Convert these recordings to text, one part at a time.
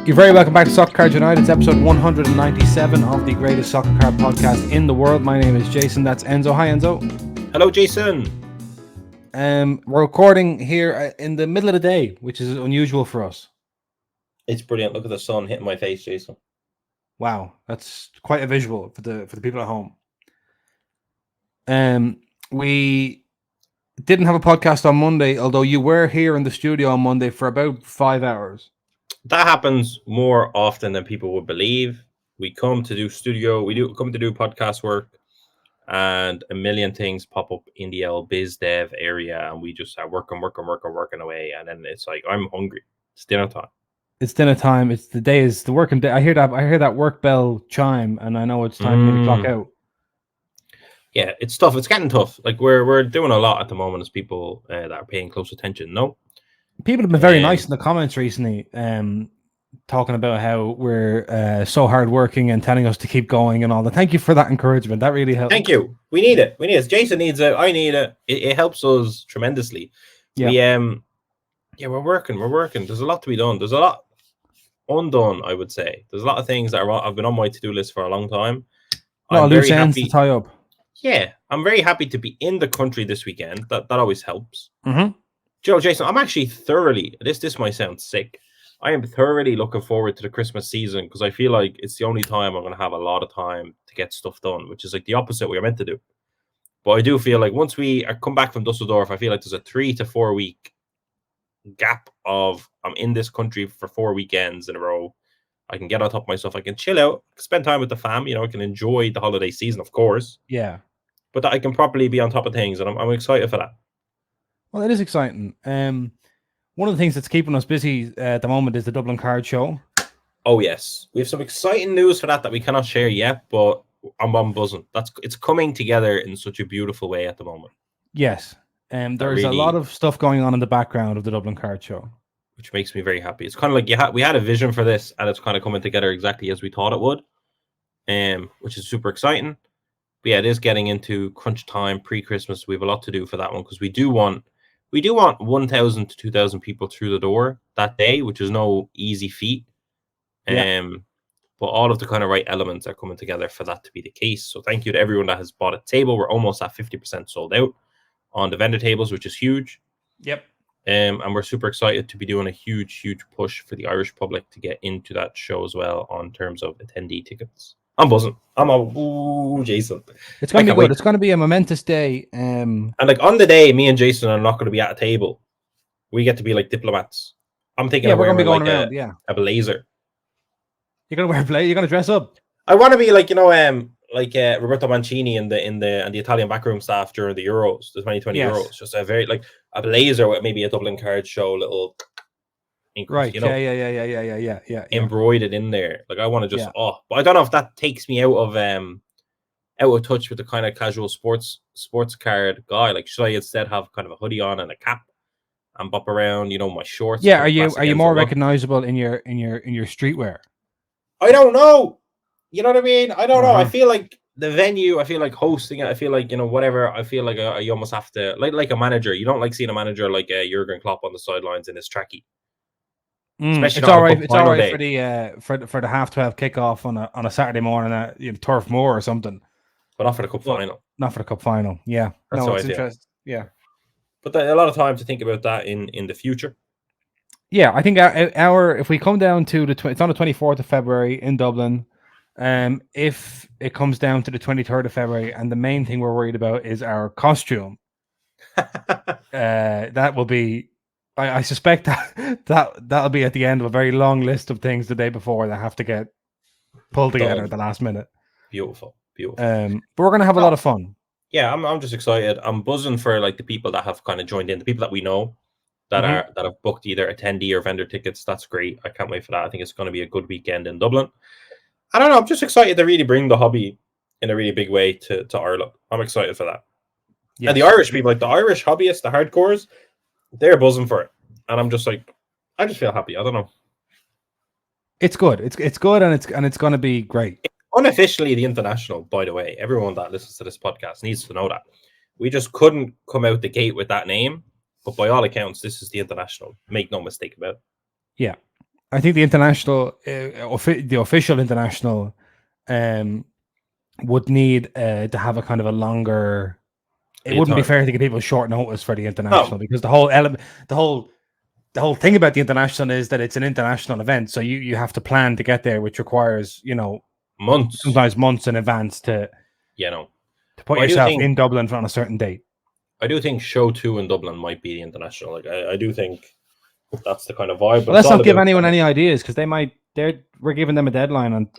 You're very welcome back to Soccer Card United. It's episode 197 of the greatest soccer card podcast in the world. My name is Jason. That's Enzo. Hi, Enzo. Hello, Jason. We're recording here in the middle of the day, which is unusual for us. It's brilliant. Look at the sun hitting my face, Jason. Wow, that's quite a visual for the people at home. We didn't have a podcast on Monday, although you were here in the studio on Monday for about 5 hours. That happens more often than people would believe. We come to do studio, come to do podcast work, and a million things pop up in the biz dev area, and we just are working away, and then it's like, I'm hungry. It's dinner time. It's dinner time. It's the working day. I hear that work bell chime, and I know it's time for me to clock out. Yeah, it's tough. It's getting tough. Like we're doing a lot at the moment as people that are paying close attention. No. People have been very nice in the comments recently, talking about how we're so hardworking and telling us to keep going and all that. Thank you for that encouragement. That really helps. Thank you. We need it. Jason needs it. I need it. It helps us tremendously. Yeah. We're working. There's a lot to be done. There's a lot undone, I would say. There's a lot of things that I've been on my to-do list for a long time. Loose ends to tie up. Yeah, I'm very happy to be in the country this weekend. That always helps. Mm-hmm. Jason, I'm actually thoroughly, this might sound sick, I am thoroughly looking forward to the Christmas season because I feel like it's the only time I'm going to have a lot of time to get stuff done, which is like the opposite we are meant to do. But I do feel like once we come back from Dusseldorf, I feel like there's a 3 to 4 week gap of I'm in this country for 4 weekends in a row. I can get on top of myself. I can chill out, spend time with the fam. I can enjoy the holiday season, of course. Yeah. But that I can properly be on top of things, and I'm excited for that. Well, it is exciting. One of the things that's keeping us busy at the moment is the Dublin Card Show. Oh, yes. We have some exciting news for that we cannot share yet, but I'm buzzing. It's coming together in such a beautiful way at the moment. Yes. There's a lot of stuff going on in the background of the Dublin Card Show, which makes me very happy. It's kind of like we had a vision for this, and it's kind of coming together exactly as we thought it would, which is super exciting. But yeah, it is getting into crunch time, pre-Christmas. We have a lot to do for that one because we do want 1,000 to 2,000 people through the door that day, which is no easy feat. Yeah. But all of the kind of right elements are coming together for that to be the case. So thank you to everyone that has bought a table. We're almost at 50% sold out on the vendor tables, which is huge. Yep. And we're super excited to be doing a huge push for the Irish public to get into that show as well on terms of attendee tickets. I'm buzzing. Jason. It's going to be good. It's going to be a momentous day. And like on the day, me and Jason are not going to be at a table. We get to be like diplomats. I'm thinking we're going to be going around, a blazer. You're going to wear a blazer? You're going to dress up? I want to be like, Roberto Mancini and the Italian backroom staff during the Euros, the 2020 Euros. Just a very like a blazer with maybe a Dublin Card Show little ink, right. Yeah. Embroidered in there. Like I want to just but I don't know if that takes me out of touch with the kind of casual sports card guy. Like should I instead have kind of a hoodie on and a cap and bop around, my shorts? Yeah, are you more recognizable in your streetwear? I don't know. You know what I mean? I don't know. I feel like the venue, I feel like hosting it, I feel like, whatever, I feel like you almost have to, like a manager. You don't like seeing a manager like Jurgen Klopp on the sidelines in his trackie. It's all right. It's all right for the 12:30 kickoff on a Saturday morning at Turf Moor or something. But not for the cup final. Not for the cup final. Yeah. That's it's interesting. Yeah. But a lot of time to think about that in the future. Yeah, I think if we come down to it's on the 24th of February in Dublin. If it comes down to the 23rd of February, and the main thing we're worried about is our costume, that will be, I suspect that'll be at the end of a very long list of things the day before that have to get pulled together at the last minute. Beautiful. But we're gonna have a lot of fun. Yeah, I'm just excited. I'm buzzing for like the people that have kind of joined in, the people that we know that have booked either attendee or vendor tickets. That's great. I can't wait for that. I think it's going to be a good weekend in Dublin. I don't know. I'm just excited to really bring the hobby in a really big way to Ireland. I'm excited for that. Yes. And the Irish people, like the Irish hobbyists, the hardcores, they're buzzing for it. And I'm just like, I just feel happy. I don't know. It's good. It's good, and it's going to be great. It's unofficially the international, by the way. Everyone that listens to this podcast needs to know that. We just couldn't come out the gate with that name, but by all accounts, this is the international. Make no mistake about it. Yeah. I think the international, the official international, would need to have a kind of a longer. It lead wouldn't be time. fair to give people short notice for the international No, because the whole element, the whole thing about the international is that it's an international event, so you have to plan to get there, which requires months. sometimes months in advance to You know, put but yourself in Dublin on a certain date. I do think show 2 in Dublin might be the international. Like I do think that's the kind of vibe. But Well, it's let's all not give about anyone kind of, any ideas because we're giving them a deadline on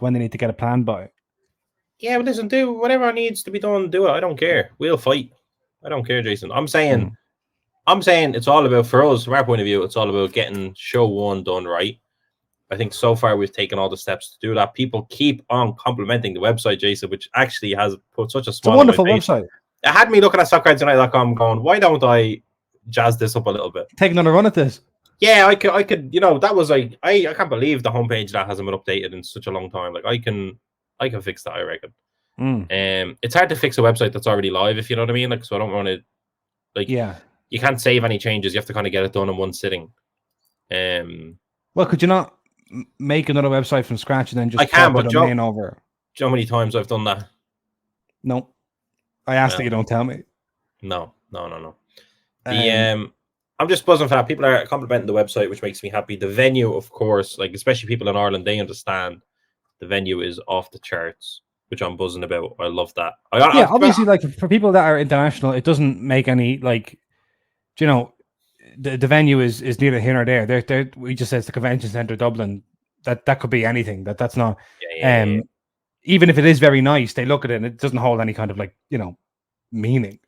when they need to get a plan by. yeah, but listen, do whatever needs to be done. Do it. I don't care. We'll fight. I don't care, Jason. I'm saying it's all about, for us, from our point of view, it's all about getting show 1 done right. I think so far we've taken all the steps to do that. People keep on complimenting the website, Jason, which actually has put such a It's a smile on my wonderful face. website. It had me looking at soccertonight.com going, why don't I jazz this up a little bit? Take another run at this. Yeah, I could, that was like, I can't believe the homepage that hasn't been updated in such a long time. Like I can fix that, I reckon. It's hard to fix a website that's already live, if you know what I mean. Like, so I don't want to, like, you can't save any changes. You have to kind of get it done in one sitting. Well, could you not make another website from scratch and then just I can, port but the domain over? Do you know how many times I've done that? No. I asked that you don't tell me. No. I'm just buzzing for that. People are complimenting the website, which makes me happy. The venue, of course, like especially people in Ireland, they understand the venue is off the charts, which I'm buzzing about. I love that. Obviously, like for people that are international, it doesn't make any like, the venue is neither here nor there. We just says the Convention Centre Dublin. That could be anything. That's not. Even if it is very nice, they look at it and it doesn't hold any kind of like meaning.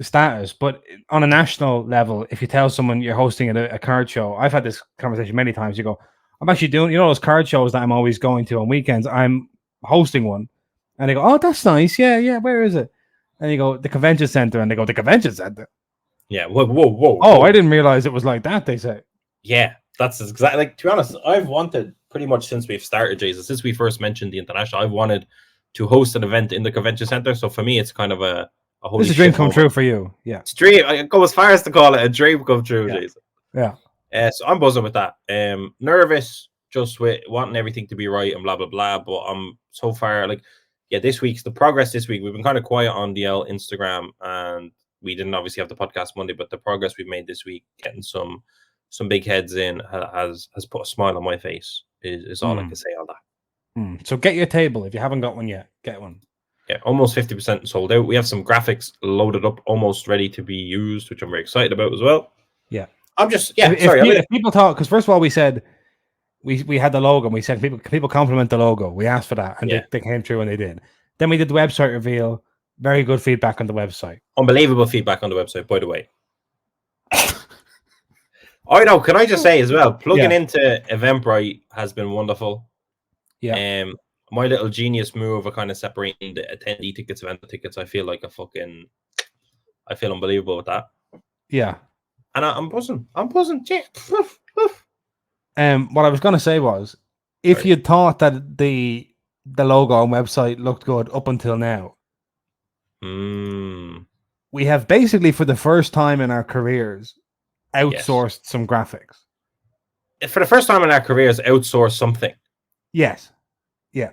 Status. But on a national level, if you tell someone you're hosting a card show, I've had this conversation many times. You go, I'm actually doing, those card shows that I'm always going to on weekends. I'm hosting one. And they go, oh, that's nice. Yeah. Where is it? And you go, the Convention Centre. And they go, the Convention Centre. Yeah. Whoa. Oh, I didn't realize it was like that, they say. Yeah, that's exactly, like, to be honest, I've wanted pretty much since we've started, Jason, since we first mentioned the international, I've wanted to host an event in the Convention Centre. So for me, it's kind of a holy this is a dream come true for you. Yeah. It's a dream. I go as far as to call it a dream come true, Jason. Yeah. So I'm buzzing with that. Nervous just with wanting everything to be right and blah, blah, blah. But I'm so far, like, the progress this week, we've been kind of quiet on DL Instagram, and we didn't obviously have the podcast Monday, but the progress we've made this week, getting some big heads in, has put a smile on my face, is all I can say on that. So get your table. If you haven't got one yet, get one. Yeah, almost 50% sold out. We have some graphics loaded up, almost ready to be used, which I'm very excited about as well. Yeah. I'm just, if people talk, because first of all, we said we had the logo, and we said people compliment the logo. We asked for that, and they came through and they did. Then we did the website reveal. Very good feedback on the website. Unbelievable feedback on the website, by the way. I know. Can I just say as well, plugging into Eventbrite has been wonderful. Yeah. My little genius move of kind of separating the attendee tickets, event tickets, I feel like I feel unbelievable with that. Yeah. And I'm buzzing. What I was going to say was, if you thought that the logo and website looked good up until now, we have basically, for the first time in our careers, outsourced some graphics. For the first time in our careers, outsourced something. Yes. Yeah.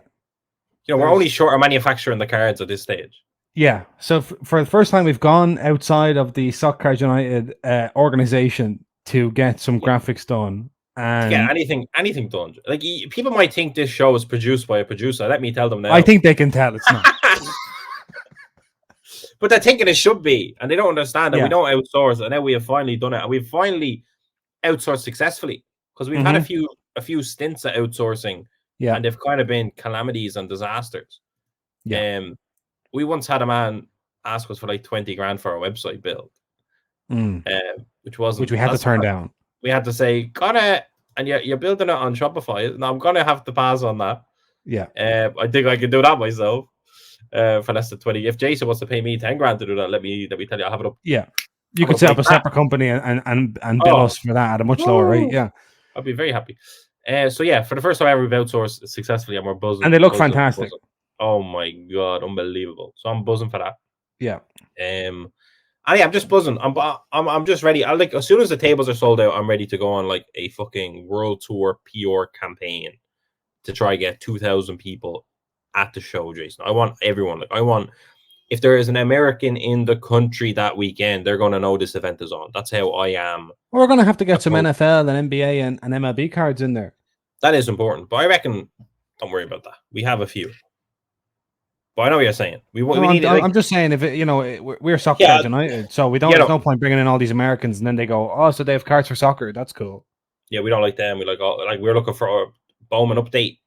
We're only short of manufacturing the cards at this stage. Yeah. So for the first time, we've gone outside of the Soccer United organization to get some graphics done. And anything done. Like, people might think this show is produced by a producer. Let me tell them now. I think they can tell it's not. But they're thinking it should be, and they don't understand that we don't outsource. And now we have finally done it, and we've finally outsourced successfully, because we've had a few stints at outsourcing, and they've kind of been calamities and disasters. Yeah. We once had a man ask us for like 20 grand for a website build, which we had to turn down. We had to say, got it, and you're building it on Shopify. Now I'm gonna have to pass on that. Yeah. I think I can do that myself. For less than 20. If Jason wants to pay me 10 grand to do that, let me tell you, I'll have it up. Yeah. You could set up a separate company and bill us for that at a much lower rate. Yeah. I'd be very happy. So yeah, for the first time ever, we've outsourced successfully, and we're buzzing. And they look fantastic. Oh my God, unbelievable. So I'm buzzing for that. Yeah. I'm just buzzing. I'm just ready. I like as soon as the tables are sold out, I'm ready to go on like a fucking world tour PR campaign to try get 2,000 people at the show, Jason. I want everyone. Like I want if there is an American in the country that weekend, they're going to know this event is on. That's how I am. We're going to have to get some NFL and NBA and MLB cards in there. That is important, but I reckon don't worry about that. We have a few. But I know what you're saying. We need. I'm just saying, if it, we're soccer fans United, so we don't. There's no point bringing in all these Americans, and then they go, "Oh, so they have cards for soccer. That's cool." Yeah, we don't like them. We like we're looking for a Bowman update.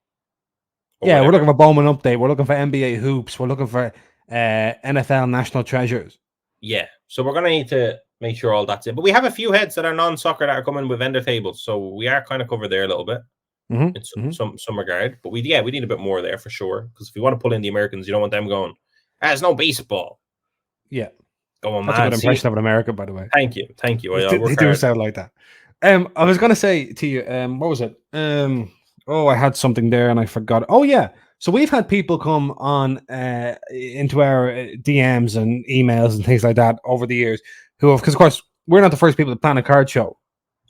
Yeah, we're looking for Bowman update. We're looking for NBA hoops. We're looking for NFL national treasures. Yeah, so we're gonna need to make sure all that's it. But we have a few heads that are non-soccer that are coming with vendor tables, so we are kind of covered there a little bit. In some regard, but we need a bit more there for sure. Because if you want to pull in the Americans, you don't want them going. There's no baseball. Yeah, going that's mad. A good impression of an American, by the way. Thank you. They do sound like that. I was gonna say to you, what was it? I had something there and I forgot. Oh yeah, so we've had people come on into our DMs and emails and things like that over the years who have, because of course we're not the first people to plan a card show.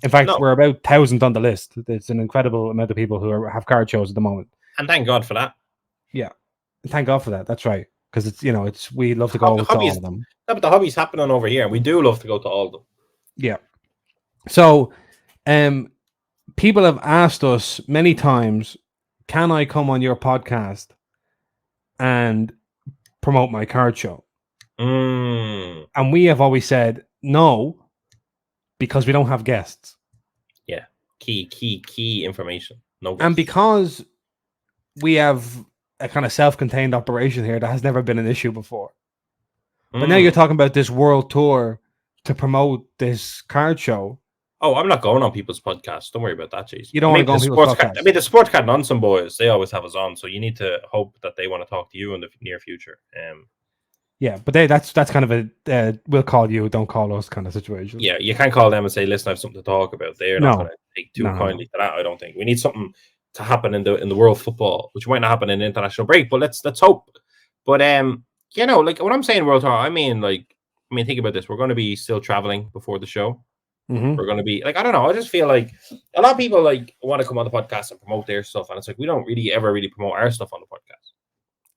In fact, we're about 1,000 on the list. It's an incredible amount of people who have card shows at the moment. And thank God for that. Yeah. Thank God for that. That's right. Because it's we love to go to all of them. No, but the hobby's happening over here. We do love to go to all of them. Yeah. So people have asked us many times, can I come on your podcast and promote my card show? And we have always said no, because we don't have guests. Yeah. Key information. No guests. And because we have a kind of self-contained operation here that has never been an issue before. But now you're talking about this world tour to promote this card show. Oh, I'm not going on people's podcasts. Don't worry about that, Jason. You don't want to go on people's podcasts. I mean, the Sports Card Nonsense boys, they always have us on, so you need to hope that they want to talk to you in the near future. Yeah, but that's kind of a we'll call you, don't call us kind of situation. Yeah, you can't call them and say, listen, I have something to talk about. They're not going to take too kindly to that, I don't think. We need something to happen in the world of football, which might not happen in the international break, but let's hope. But like when I'm saying world tour, I mean think about this. We're going to be still traveling before the show. We're going to be I don't know. I just feel like a lot of people want to come on the podcast and promote their stuff, and it's like we don't really ever promote our stuff on the podcast.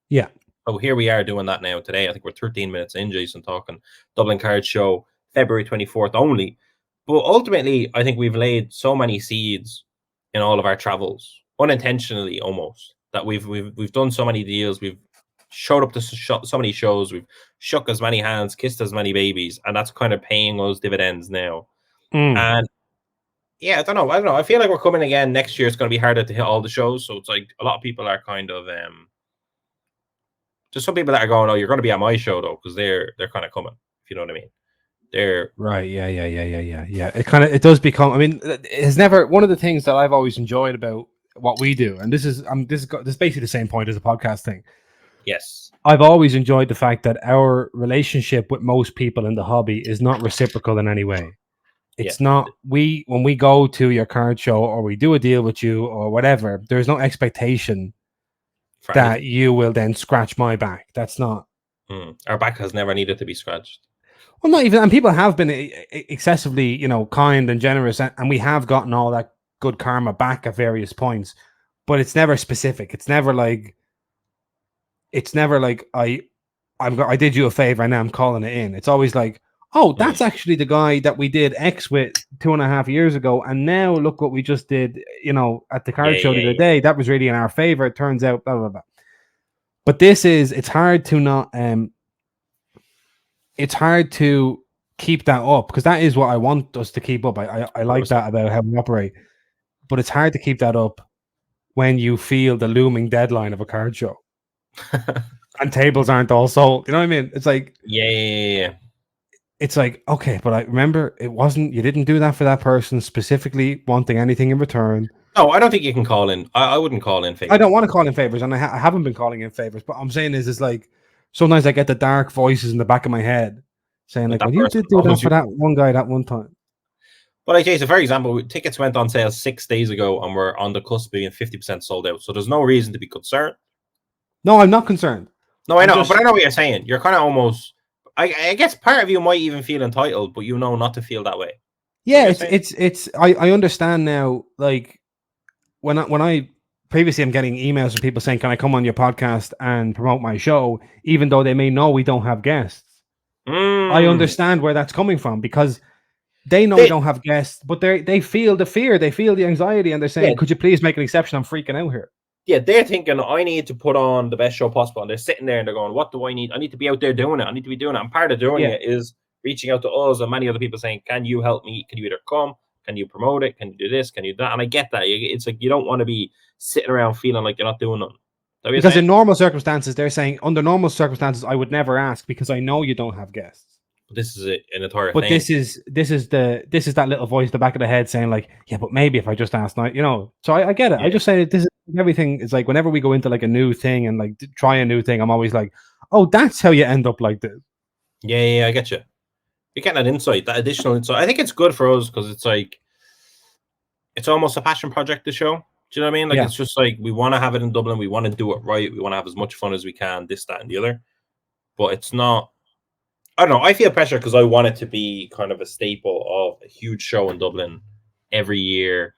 Yeah. So here we are doing that now today. I think we're 13 minutes in, Jason, talking Dublin Card Show, February 24th only. But ultimately, I think we've laid so many seeds in all of our travels, unintentionally almost, that we've done so many deals. We've showed up to so many shows. We've shook as many hands, kissed as many babies, and that's kind of paying us dividends now. And yeah, I don't know. I feel like we're coming again next year. It's going to be harder to hit all the shows. So it's like a lot of people are kind of just some people that are going, oh, you're going to be at my show though, because they're kind of coming, if you know what I mean. They're right. Yeah. It does become, I mean, it's never one of the things that I've always enjoyed about what we do. And this is basically the same point as a podcast thing. Yes. I've always enjoyed the fact that our relationship with most people in the hobby is not reciprocal in any way. It's not when we go to your card show or we do a deal with you or whatever, there's no expectation that you will then scratch my back. That's not. Our back has never needed to be scratched. Well, not even, and people have been excessively, kind and generous, and we have gotten all that good karma back at various points, but it's never specific. It's never like I did you a favor and now I'm calling it in. It's always like, oh, that's actually the guy that we did X with 2.5 years ago, and now look what we just did, at the card show the other day. That was really in our favor. It turns out, blah blah blah. But it's hard to not. It's hard to keep that up, because that is what I want us to keep up. I like that about how we operate, but it's hard to keep that up when you feel the looming deadline of a card show and tables aren't all sold. You know what I mean? It's like yeah. It's like, okay, but I remember you didn't do that for that person specifically wanting anything in return. No, I don't think you can call in. I wouldn't call in favors. I don't want to call in favors, and I haven't been calling in favors. But I'm saying is like sometimes I get the dark voices in the back of my head saying like, well, you did do that for that one guy that one time. But like Jason, for example, tickets went on sale 6 days ago, and we're on the cusp of being 50% sold out. So there's no reason to be concerned. No, I'm not concerned. No, I know, but I know what you're saying. You're kind of almost. I guess part of you might even feel entitled, but you know not to feel that way. Yeah, it's I understand now. Like when I previously I'm getting emails from people saying, "Can I come on your podcast and promote my show?" Even though they may know we don't have guests. I understand where that's coming from because they know we don't have guests, but they feel the fear, they feel the anxiety, and they're saying, "Could you please make an exception? I'm freaking out here." Yeah, they're thinking I need to put on the best show possible, and they're sitting there and they're going, "What do I need? I need to be out there doing it. I need to be doing it." And part of doing it is reaching out to us and many other people saying, "Can you help me? Can you either come? Can you promote it? Can you do this? Can you do that?" And I get that. It's like you don't want to be sitting around feeling like you're not doing nothing. Because in normal circumstances, they're saying under normal circumstances, I would never ask because I know you don't have guests. But this is an entire but thing. this is that little voice in the back of the head saying like, yeah, but maybe if I just asked now, you know. So I get it. I just say this is everything is like whenever we go into like a new thing and like try a new thing, I'm always like, oh, that's how you end up like this. Yeah, I get you. You're getting that insight, that additional insight. I think it's good for us because it's like it's almost a passion project, the show. Do you know what I mean? Like it's just like we want to have it in Dublin, we want to do it right, we want to have as much fun as we can, this, that, and the other. But it's not. I don't know. I feel pressure because I want it to be kind of a staple of a huge show in Dublin every year.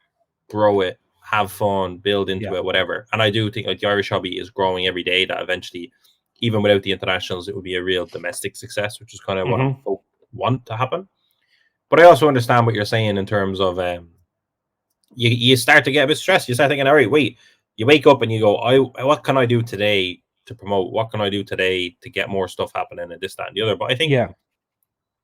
Grow it, have fun, build into it, whatever. And I do think like the Irish hobby is growing every day. That eventually, even without the internationals, it would be a real domestic success, which is kind of what I want to happen. But I also understand what you're saying in terms of you start to get a bit stressed. You start thinking, all right, wait. You wake up and you go, what can I do today to promote? What can I do today to get more stuff happening and this, that, and the other? But I think,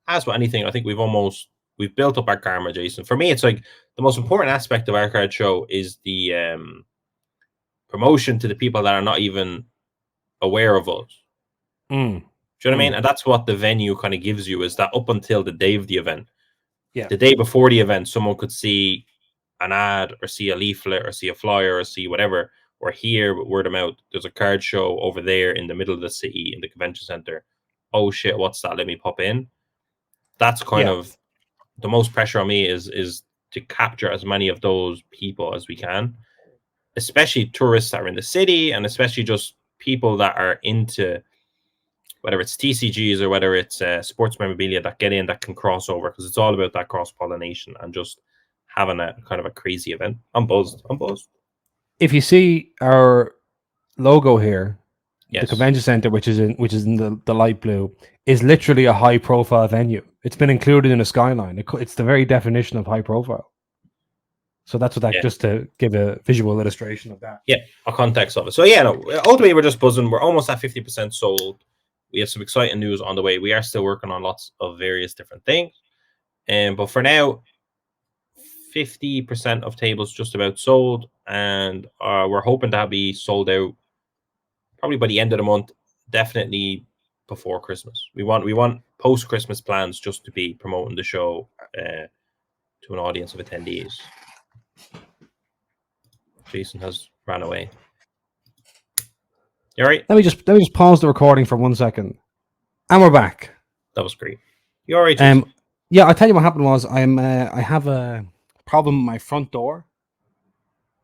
as with anything, I think we've built up our karma, Jason. For me, it's like the most important aspect of our card show is the promotion to the people that are not even aware of us. Do you know what I mean? And that's what the venue kind of gives you, is that up until the day of the event, the day before the event, someone could see an ad or see a leaflet or see a flyer or see whatever, or hear word of mouth. There's a card show over there in the middle of the city in the convention center. Oh shit, what's that? Let me pop in. That's kind of the most pressure on me is to capture as many of those people as we can, especially tourists that are in the city, and especially just people that are into whether it's TCGs or whether it's sports memorabilia that get in that can cross over, because it's all about that cross-pollination and just having a kind of a crazy event. I'm buzzed. If you see our logo here, the convention center, which is in the light blue, is literally a high profile venue. It's been included in a skyline. It's the very definition of high profile. So that's what that just to give a visual illustration of that. Yeah, a context of it. So ultimately we're just buzzing. We're almost at 50% sold. We have some exciting news on the way. We are still working on lots of various different things. But for now, 50% of tables just about sold, and we're hoping to be sold out probably by the end of the month, definitely before Christmas. We want post-Christmas plans just to be promoting the show to an audience of attendees. Jason has ran away. You all right? Let me just pause the recording for 1 second. And we're back. That was great. You all right, Jason? Yeah, I'll tell you what happened was I have a problem with my front door.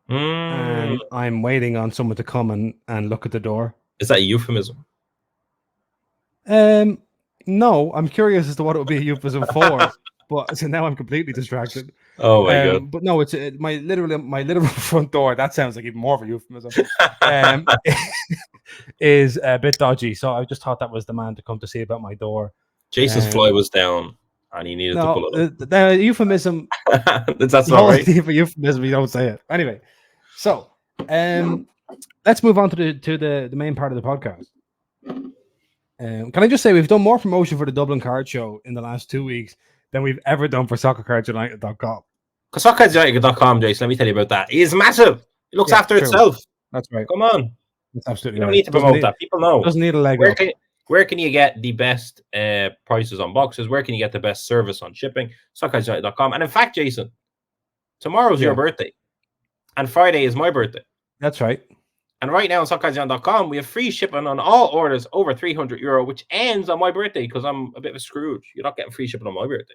And I'm waiting on someone to come and look at the door. Is that a euphemism? No, I'm curious as to what it would be a euphemism for. But so now I'm completely distracted. Oh my god! But no, it's my literal front door. That sounds like even more of a euphemism. Is a bit dodgy. So I just thought that was the man to come to see about my door. Jason's fly was down, and he needed to pull it up. The euphemism. That's not right. For euphemism, you don't say it anyway. So, let's move on to the main part of the podcast. Can I just say we've done more promotion for the Dublin Card Show in the last 2 weeks than we've ever done for SoccerCardsUnited.com. Because SoccerCardsUnited.com, Jason, let me tell you about that. It is massive. It looks after itself. That's right. Come on. That's absolutely right. You don't need to promote that. People know. Doesn't need a leg up. Where can you get the best prices on boxes? Where can you get the best service on shipping? SoccerCardsUnited.com. And in fact, Jason, tomorrow's your birthday. And Friday is my birthday. That's right. And right now on SoccerCardsUnited.com, we have free shipping on all orders over €300, which ends on my birthday because I'm a bit of a Scrooge. You're not getting free shipping on my birthday.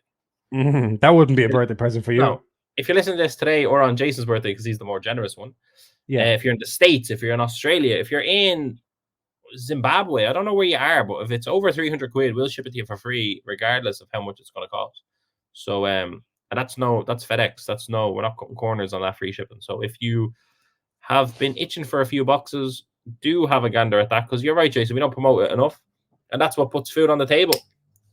That wouldn't be a birthday present for you. No. If you listen to this today or on Jason's birthday, because he's the more generous one. Yeah. If you're in the States, if you're in Australia, if you're in Zimbabwe. I don't know where you are, but if it's over 300 quid, we'll ship it to you for free, regardless of how much it's going to cost. So, and that's FedEx. We're not cutting corners on that free shipping. So if you have been itching for a few boxes, do have a gander at that, because you're right, Jason. We don't promote it enough, and that's what puts food on the table.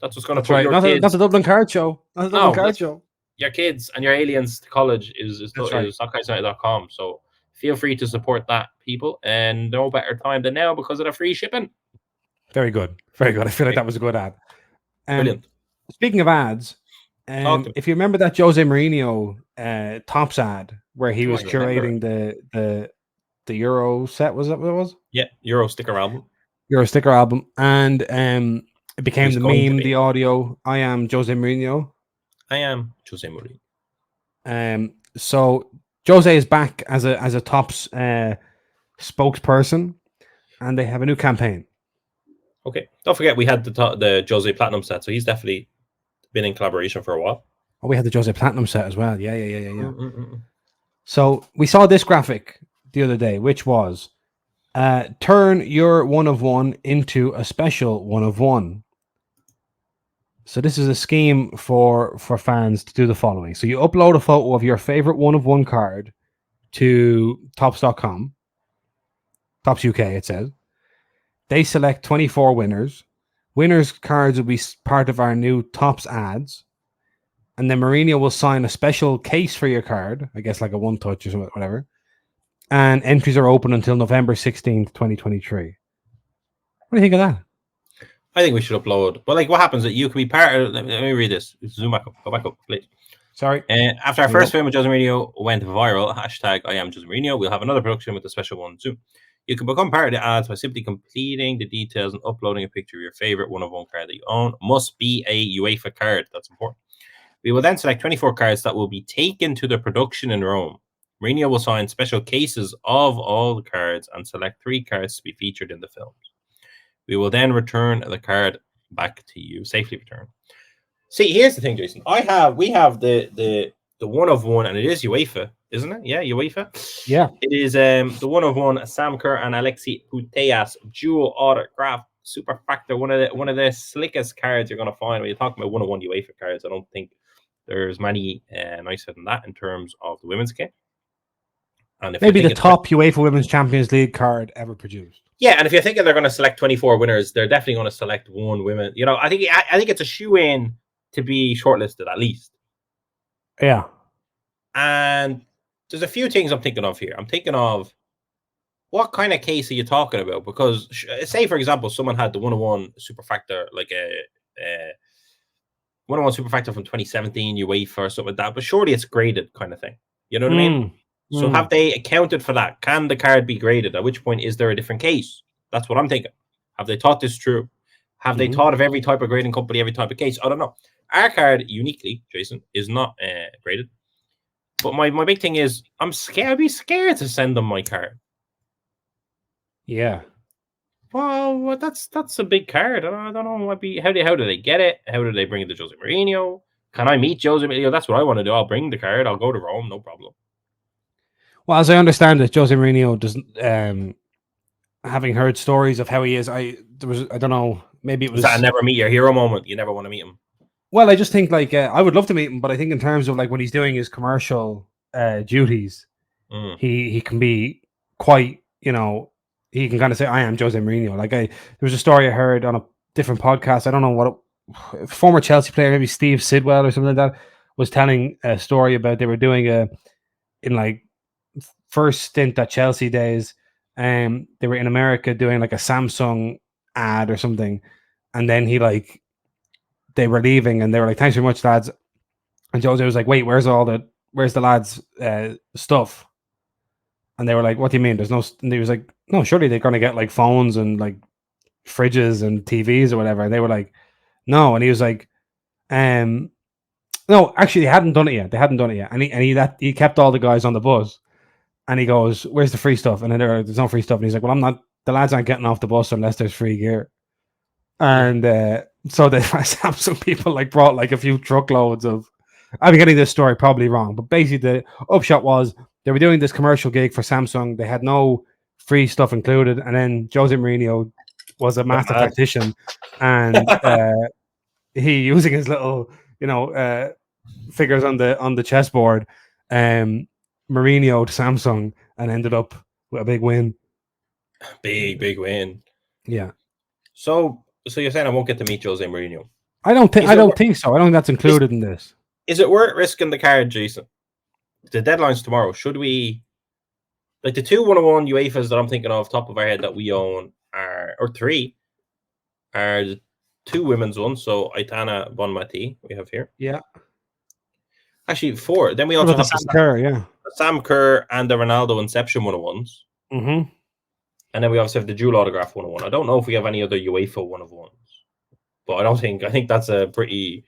That's what's going to put your kids. Not a Dublin card show. Not a Dublin card show. Your kids and your aliens to college is soccerunited.com. So feel free to support that, people, and no better time than now because of the free shipping. Very good. Very good. I feel like that was a good ad. Brilliant. Speaking of ads, if you remember that Jose Mourinho Tops ad where he was curating the Euro set, was that what it was? Yeah, Euro sticker album. And it became the meme, the audio. I am Jose Mourinho. I am Jose Mourinho. So Jose is back as a Tops spokesperson, and they have a new campaign. Okay, don't forget we had the Jose Platinum set, so he's definitely been in collaboration for a while. Oh, we had the Jose Platinum set as well. Yeah. So we saw this graphic the other day, which was turn your 1 of 1 into a special 1 of 1. So this is a scheme for fans to do the following. So you upload a photo of your favorite 1 of 1 card to tops.com. Tops UK, it says. They select 24 winners. Winners' cards will be part of our new Tops ads. And then Mourinho will sign a special case for your card. I guess like a one touch or something, whatever. And entries are open until November 16th, 2023. What do you think of that? I think we should upload. But like, what happens that you can be part of? Let me read this. Zoom back up. Go back up, please. Sorry. After our first film with Jose Mourinho went viral, hashtag I am Jose Mourinho, we'll have another production with a special one soon. You can become part of the ads by simply completing the details and uploading a picture of your favorite 1 of 1 card that you own. Must be a UEFA card. That's important. We will then select 24 cards that will be taken to the production in Rome. Mourinho will sign special cases of all the cards and select 3 cards to be featured in the films. We will then return the card back to you, safely return. See, here's the thing, Jason. We have the 1 of 1, and it is UEFA, isn't it? Yeah, UEFA. Yeah. It is the 1 of 1 Sam Kerr and Alexi Putellas dual autograph super factor. One of the slickest cards you're going to find when you're talking about 1 of 1 UEFA cards. I don't think there's many nicer than that in terms of the women's game. And if maybe the top UEFA Women's Champions League card ever produced. Yeah, and if you're thinking they're going to select 24 winners, they're definitely going to select 1 women. You know, I think it's a shoe-in to be shortlisted at least. Yeah. And there's a few things I'm thinking of here. I'm thinking of what kind of case are you talking about? Because say, for example, someone had the 1 of 1 super factor, like a 1 of 1 super factor from 2017 UEFA or something like that, but surely it's graded kind of thing. You know what I mean? So have they accounted for that? Can the card be graded? At which point is there a different case? That's what I'm thinking. Have they thought this through? Have they thought of every type of grading company, every type of case? I don't know. Our card, uniquely, Jason, is not graded. But my big thing is, I'm scared. I'd be scared to send them my card. Yeah. Well, that's a big card. I don't know. How do they get it? How do they bring it to Jose Mourinho? Can I meet Jose Mourinho? That's what I want to do. I'll bring the card. I'll go to Rome. No problem. Well, as I understand it, Jose Mourinho doesn't. Having heard stories of how he is, I don't know. Maybe it was that never meet your hero moment. You never want to meet him. Well, I just think like I would love to meet him, but I think in terms of like when he's doing his commercial duties, he can be quite, you know, he can kind of say, "I am Jose Mourinho." Like there was a story I heard on a different podcast. I don't know what former Chelsea player, maybe Steve Sidwell or something like that, was telling a story about. They were doing in like first stint at Chelsea days. They were in America doing like a Samsung ad or something, and then they were leaving, and they were like, "Thanks very much, lads." And Jose was like, "Wait, where's the lads' stuff?" And they were like, "What do you mean? There's no?" And he was like, "No, surely they're gonna get like phones and like fridges and TVs or whatever." And they were like, "No." And he was like, "No, actually, they hadn't done it yet. And he kept all the guys on the bus." And he goes, "Where's the free stuff?" And then there's no free stuff. And he's like, "Well, the lads aren't getting off the bus unless there's free gear." And so the Samsung people like brought like a few truckloads of. I'm getting this story probably wrong, but basically the upshot was they were doing this commercial gig for Samsung. They had no free stuff included, and then Jose Mourinho was a master mad. tactician, and he using his little, figures on the chessboard, Mourinho to Samsung, and ended up with a big win. Big win. Yeah. So you're saying I won't get to meet Jose Mourinho? I don't think so. I don't think that's included in this. Is it worth risking the card, Jason? The deadline's tomorrow. Should we, like, the 2 101 UEFAs that I'm thinking of top of our head that we own or 3 are the 2 women's ones. So Aitana Bonmati we have here. Yeah. Actually 4. Then we also have Sam Kerr, the Sam Kerr and the Ronaldo Inception 101s. Mm-hmm. And then we also have the dual autograph 101. I don't know if we have any other UEFA 101s, but I think that's a pretty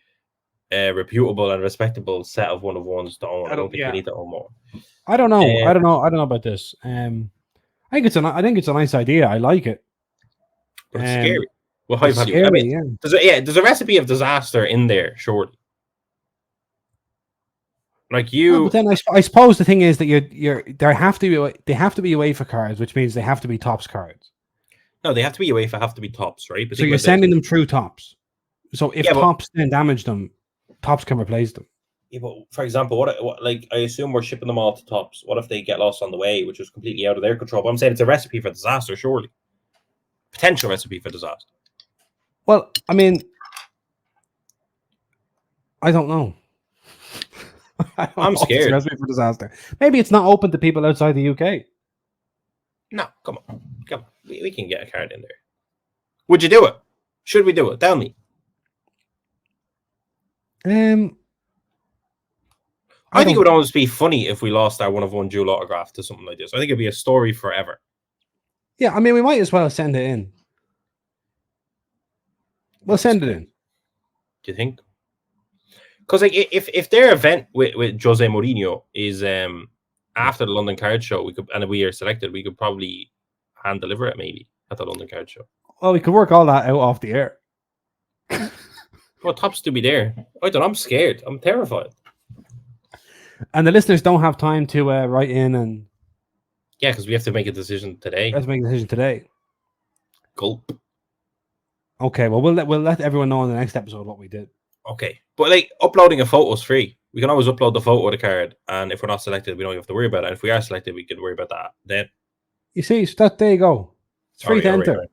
reputable and respectable set of 101s to own. I don't think we need to own more. I don't know. I don't know about this. I think it's a nice idea. I like it. But it's scary. Well, high value. Scary, I mean, there's a recipe of disaster in there, surely. Like you, no, but then I suppose the thing is that they have to be UEFA cards, which means they have to be tops cards. No, they have to be UEFA, have to be tops, right? But so you're sending them through tops. So if tops then damage them, tops can replace them. Yeah, but for example, what like I assume we're shipping them all to tops. What if they get lost on the way, which is completely out of their control? But I'm saying it's a recipe for disaster, surely. Potential recipe for disaster. Well, I mean, I don't know. I'm scared. It's a recipe for disaster. Maybe it's not open to people outside the UK. No, come on. We can get a card in there. Would you do it? Should we do it? Tell me. I think it would always be funny if we lost our 1-of-1 dual autograph to something like this. I think it'd be a story forever. Yeah, I mean, we might as well send it in. We'll send it in. Do you think? Because like if their event with Jose Mourinho is after the London Card Show, and we are selected, we could probably hand deliver it maybe at the London Card Show. Well, we could work all that out off the air. Well, tops to be there. I'm scared. I'm terrified. And the listeners don't have time to write in and. Yeah, because we have to make a decision today. We have to make a decision today. Gulp. Okay, well we'll let everyone know in the next episode what we did. Okay, but like uploading a photo is free. We can always upload the photo of the card, and if we're not selected, we don't have to worry about it. And if we are selected, we can worry about that then. You see, so there you go. It's free to enter. Right.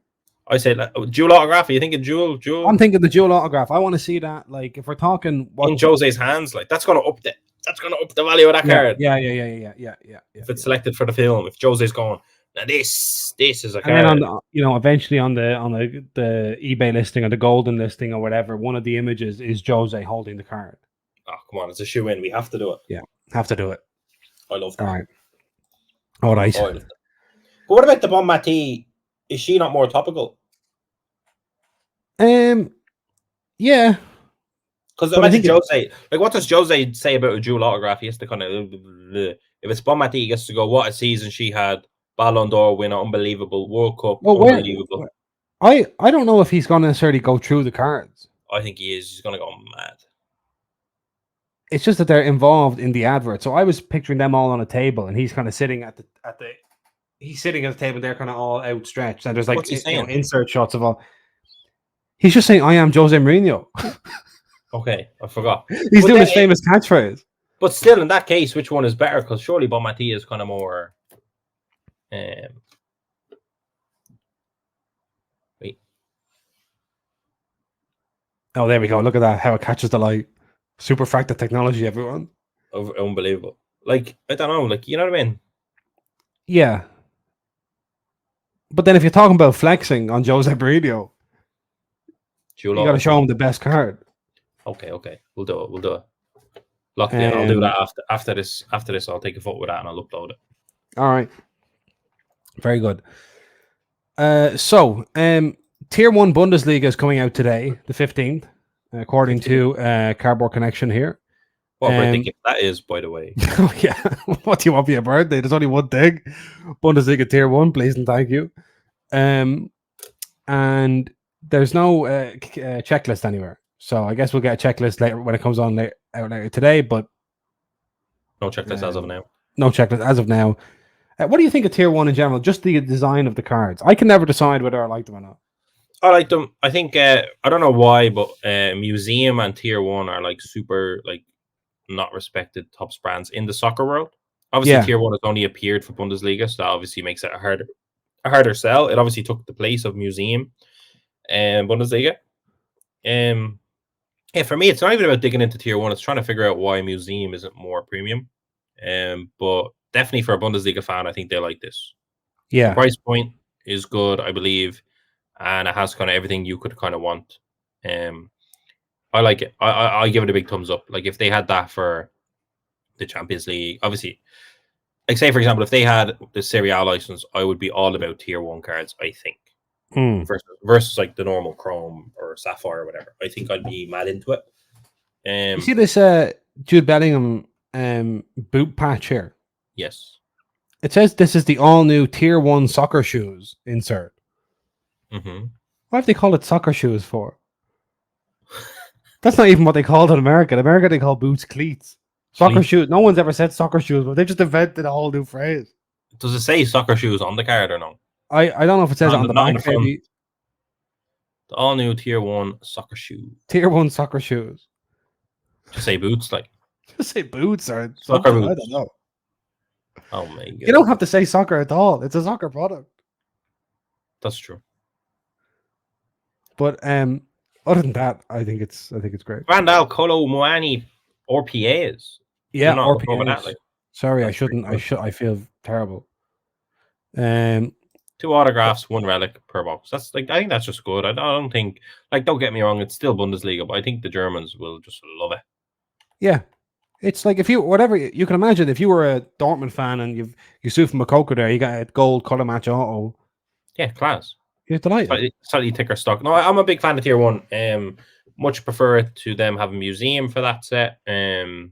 I said dual autograph. Are you thinking dual? I'm thinking the dual autograph. I want to see that. Like, if we're talking in Jose's hands, like that's gonna up the value of that card. Yeah. If it's selected for the film, if Jose's going, now this is a card. And then eventually on the eBay listing or the golden listing or whatever, one of the images is Jose holding the card. Oh, come on, it's a shoe in. We have to do it. Yeah, have to do it. I love that. All right. But what about the Bonmati? Is she not more topical? Yeah. Because imagine Jose, like, what does Jose say about a dual autograph? He has to kind of, if it's Bonmati, he gets to go, what a season she had, Ballon d'Or winner, unbelievable, World Cup, unbelievable. I don't know if he's going to necessarily go through the cards. I think he is. He's going to go mad. It's just that they're involved in the advert. So I was picturing them all on a table, and he's kind of sitting at the he's sitting at the table. They're kind of all outstretched, and there's like insert shots of all. He's just saying, "I am Jose Mourinho." Okay, I forgot. He's doing his famous catchphrase. But still, in that case, which one is better? Because surely Bonmati is kind of more. Wait. Oh, there we go. Look at that. How it catches the light. Superfractal technology, everyone. Unbelievable. Like, I don't know. Like, you know what I mean? Yeah. But then if you're talking about flexing on Jose Mourinho, you got to show him the best card. Okay. We'll do it. Lock it in. I'll do that after this. After this, I'll take a photo with that and I'll upload it. All right. Very good. So, Tier 1 Bundesliga is coming out today, the 15th, according to Cardboard Connection here. What birthday gift that is, by the way. Yeah. What do you want for your birthday? There's only one thing. Bundesliga Tier 1, please and thank you. And there's no checklist anywhere. So I guess we'll get a checklist later when it comes on later today, but no checklist as of now. No checklist as of now. What do you think of Tier 1 in general? Just the design of the cards. I can never decide whether I like them or not. I like them. I think I don't know why, but Museum and Tier 1 are like super like not respected tops brands in the soccer world. Obviously, Yeah, Tier 1 has only appeared for Bundesliga, so that obviously makes it a harder sell. It obviously took the place of Museum and Bundesliga. Um, yeah, for me, it's not even about digging into Tier 1. It's trying to figure out why Museum isn't more premium. But definitely for a Bundesliga fan, I think they like this. The yeah, price point is good, I believe, and it has kind of everything you could kind of want. Um, I like it. I give it a big thumbs up. Like if they had that for the Champions League, obviously, like say for example, if they had the Serie A license, I would be all about Tier 1 cards. I think mm. versus like the normal Chrome or Sapphire or whatever. I think I'd be mad into it. You see Um, this Jude Bellingham boot patch here? yes. It says this is the all new Tier 1 soccer shoes insert. Mm-hmm. What have they called it soccer shoes for? That's not even what they called it in America. In America, they call boots cleats. Soccer Cleats. shoes. No one's ever said soccer shoes, but they just invented a whole new phrase. Does it say soccer shoes on the card or no? I don't know if it says it On on the the not on back, the front. maybe. The all new Tier 1 soccer shoe. Tier 1 soccer shoes. Just say boots, like Just say boots or soccer something. I don't boots. know. Oh my You don't god. have to say soccer at all. It's a soccer product. That's true. But other than that, I think it's great. Randall Colo Moani RPAs. Do Yeah, not look over that. RPAs. Like Sorry, I that's pretty shouldn't. good. I feel terrible. Um, 2 autographs, 1 relic per box. That's like I think that's just good. I don't think like don't get me wrong, it's still Bundesliga, but I think the Germans will just love it. yeah, it's like if you whatever you can imagine if you were a Dortmund fan and you've Yusuf Makoko there, you got a gold color match auto. Yeah, class. You're delighted. Slightly thicker stock. No, I'm a big fan of Tier 1. Much prefer it to them have a museum for that set. And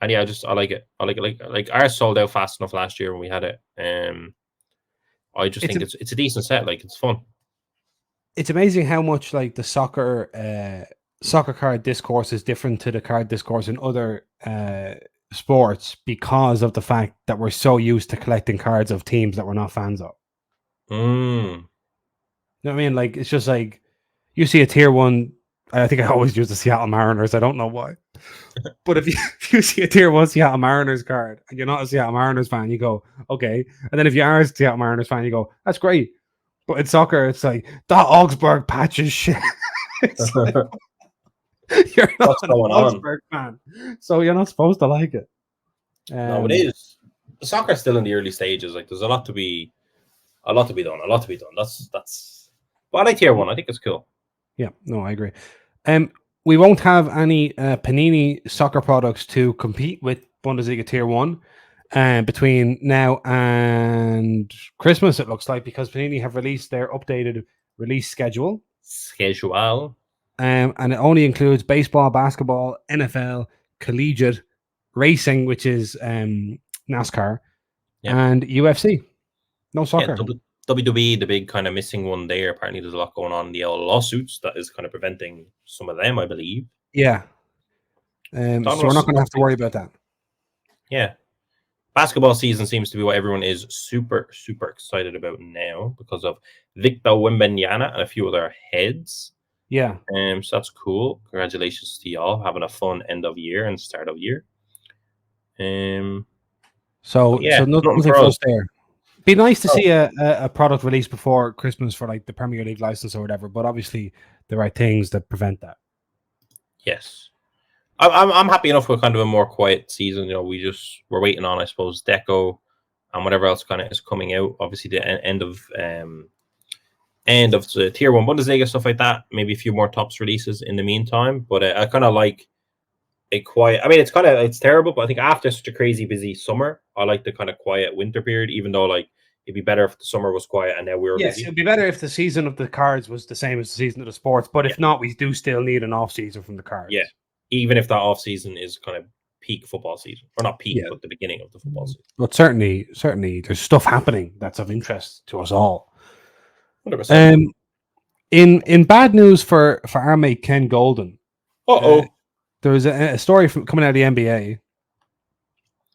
yeah, I like it. I like it. Like ours sold out fast enough last year when we had it. I just It's think it's a decent set. Like it's fun. it's amazing how much like the soccer card discourse is different to the card discourse in other sports because of the fact that we're so used to collecting cards of teams that we're not fans of. Mm. You know what I mean? Like it's just like you see a tier 1. I think I always use the Seattle Mariners. I don't know why. But if you see a tier 1 Seattle Mariners card and you're not a Seattle Mariners fan, you go, okay. And then if you are a Seattle Mariners fan, you go, that's great. But in soccer, it's like that Augsburg patch is shit. It's like, you're not What's an going on? Augsburg fan, so you're not supposed to like it. No, it is. The soccer's still in the early stages. Like there's a lot to be done. A lot to be done. That's. But I like Tier 1. I think it's cool. Yeah, no, I agree. We won't have any Panini soccer products to compete with Bundesliga Tier 1 between now and Christmas, it looks like, because Panini have released their updated release schedule. And it only includes baseball, basketball, NFL, collegiate, racing, which is NASCAR, Yeah. and UFC. No Yeah, soccer. WWE, the big kind of missing one there. Apparently, there's a lot going on in the lawsuits that is kind of preventing some of them, I believe. Yeah. So we're not going to have to worry about that. Yeah. Basketball season seems to be what everyone is super, super excited about now because of Victor Wembanyama and a few other heads. Yeah. So that's cool. Congratulations to y'all having a fun end of year and start of year. So nothing for us there. Be nice to see a product released before Christmas for like the Premier League license or whatever, but obviously there are things that prevent that. Yes. I'm happy enough with kind of a more quiet season. You know, we're waiting on, I suppose, Deco and whatever else kind of is coming out. Obviously, the end of the Tier 1 Bundesliga, stuff like that. Maybe a few more tops releases in the meantime. But I kind of like a quiet. I mean, it's terrible, but I think after such a crazy busy summer, I like the kind of quiet winter period. Even though like it'd be better if the summer was quiet and now we were busy. It'd be better if the season of the cards was the same as the season of the sports. But if not, we do still need an off season from the cards. Yeah. Even if that off season is kind of peak football season, or not peak, but the beginning of the football season. But certainly, there's stuff happening that's of interest to us all. 100%. In bad news for our mate Ken Golden. There's a story coming out of the NBA,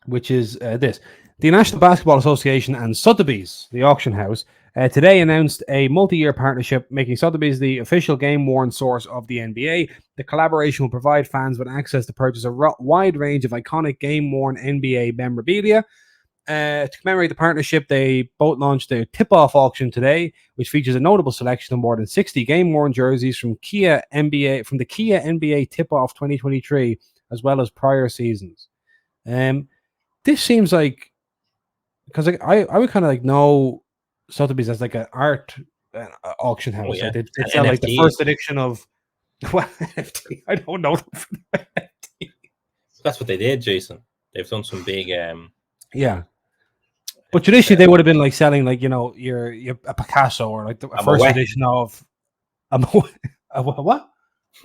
which is this: the National Basketball Association and Sotheby's, the auction house, today announced a multi-year partnership making Sotheby's the official game-worn source of the NBA. The collaboration will provide fans with access to purchase a wide range of iconic game-worn NBA memorabilia. To commemorate the partnership, they both launched their tip-off auction today, which features a notable selection of more than 60 game-worn jerseys from the Kia NBA Tip-Off 2023, as well as prior seasons. This seems like, because I would kind of like know Sotheby's as like an art auction house. Oh yeah, Like they and sell like the NFTs. first edition of well, NFT. I don't know. That's what they did, Jason. They've done some big Yeah. But traditionally, they would have been like selling, like, you know, your a Picasso or like a first edition of a what?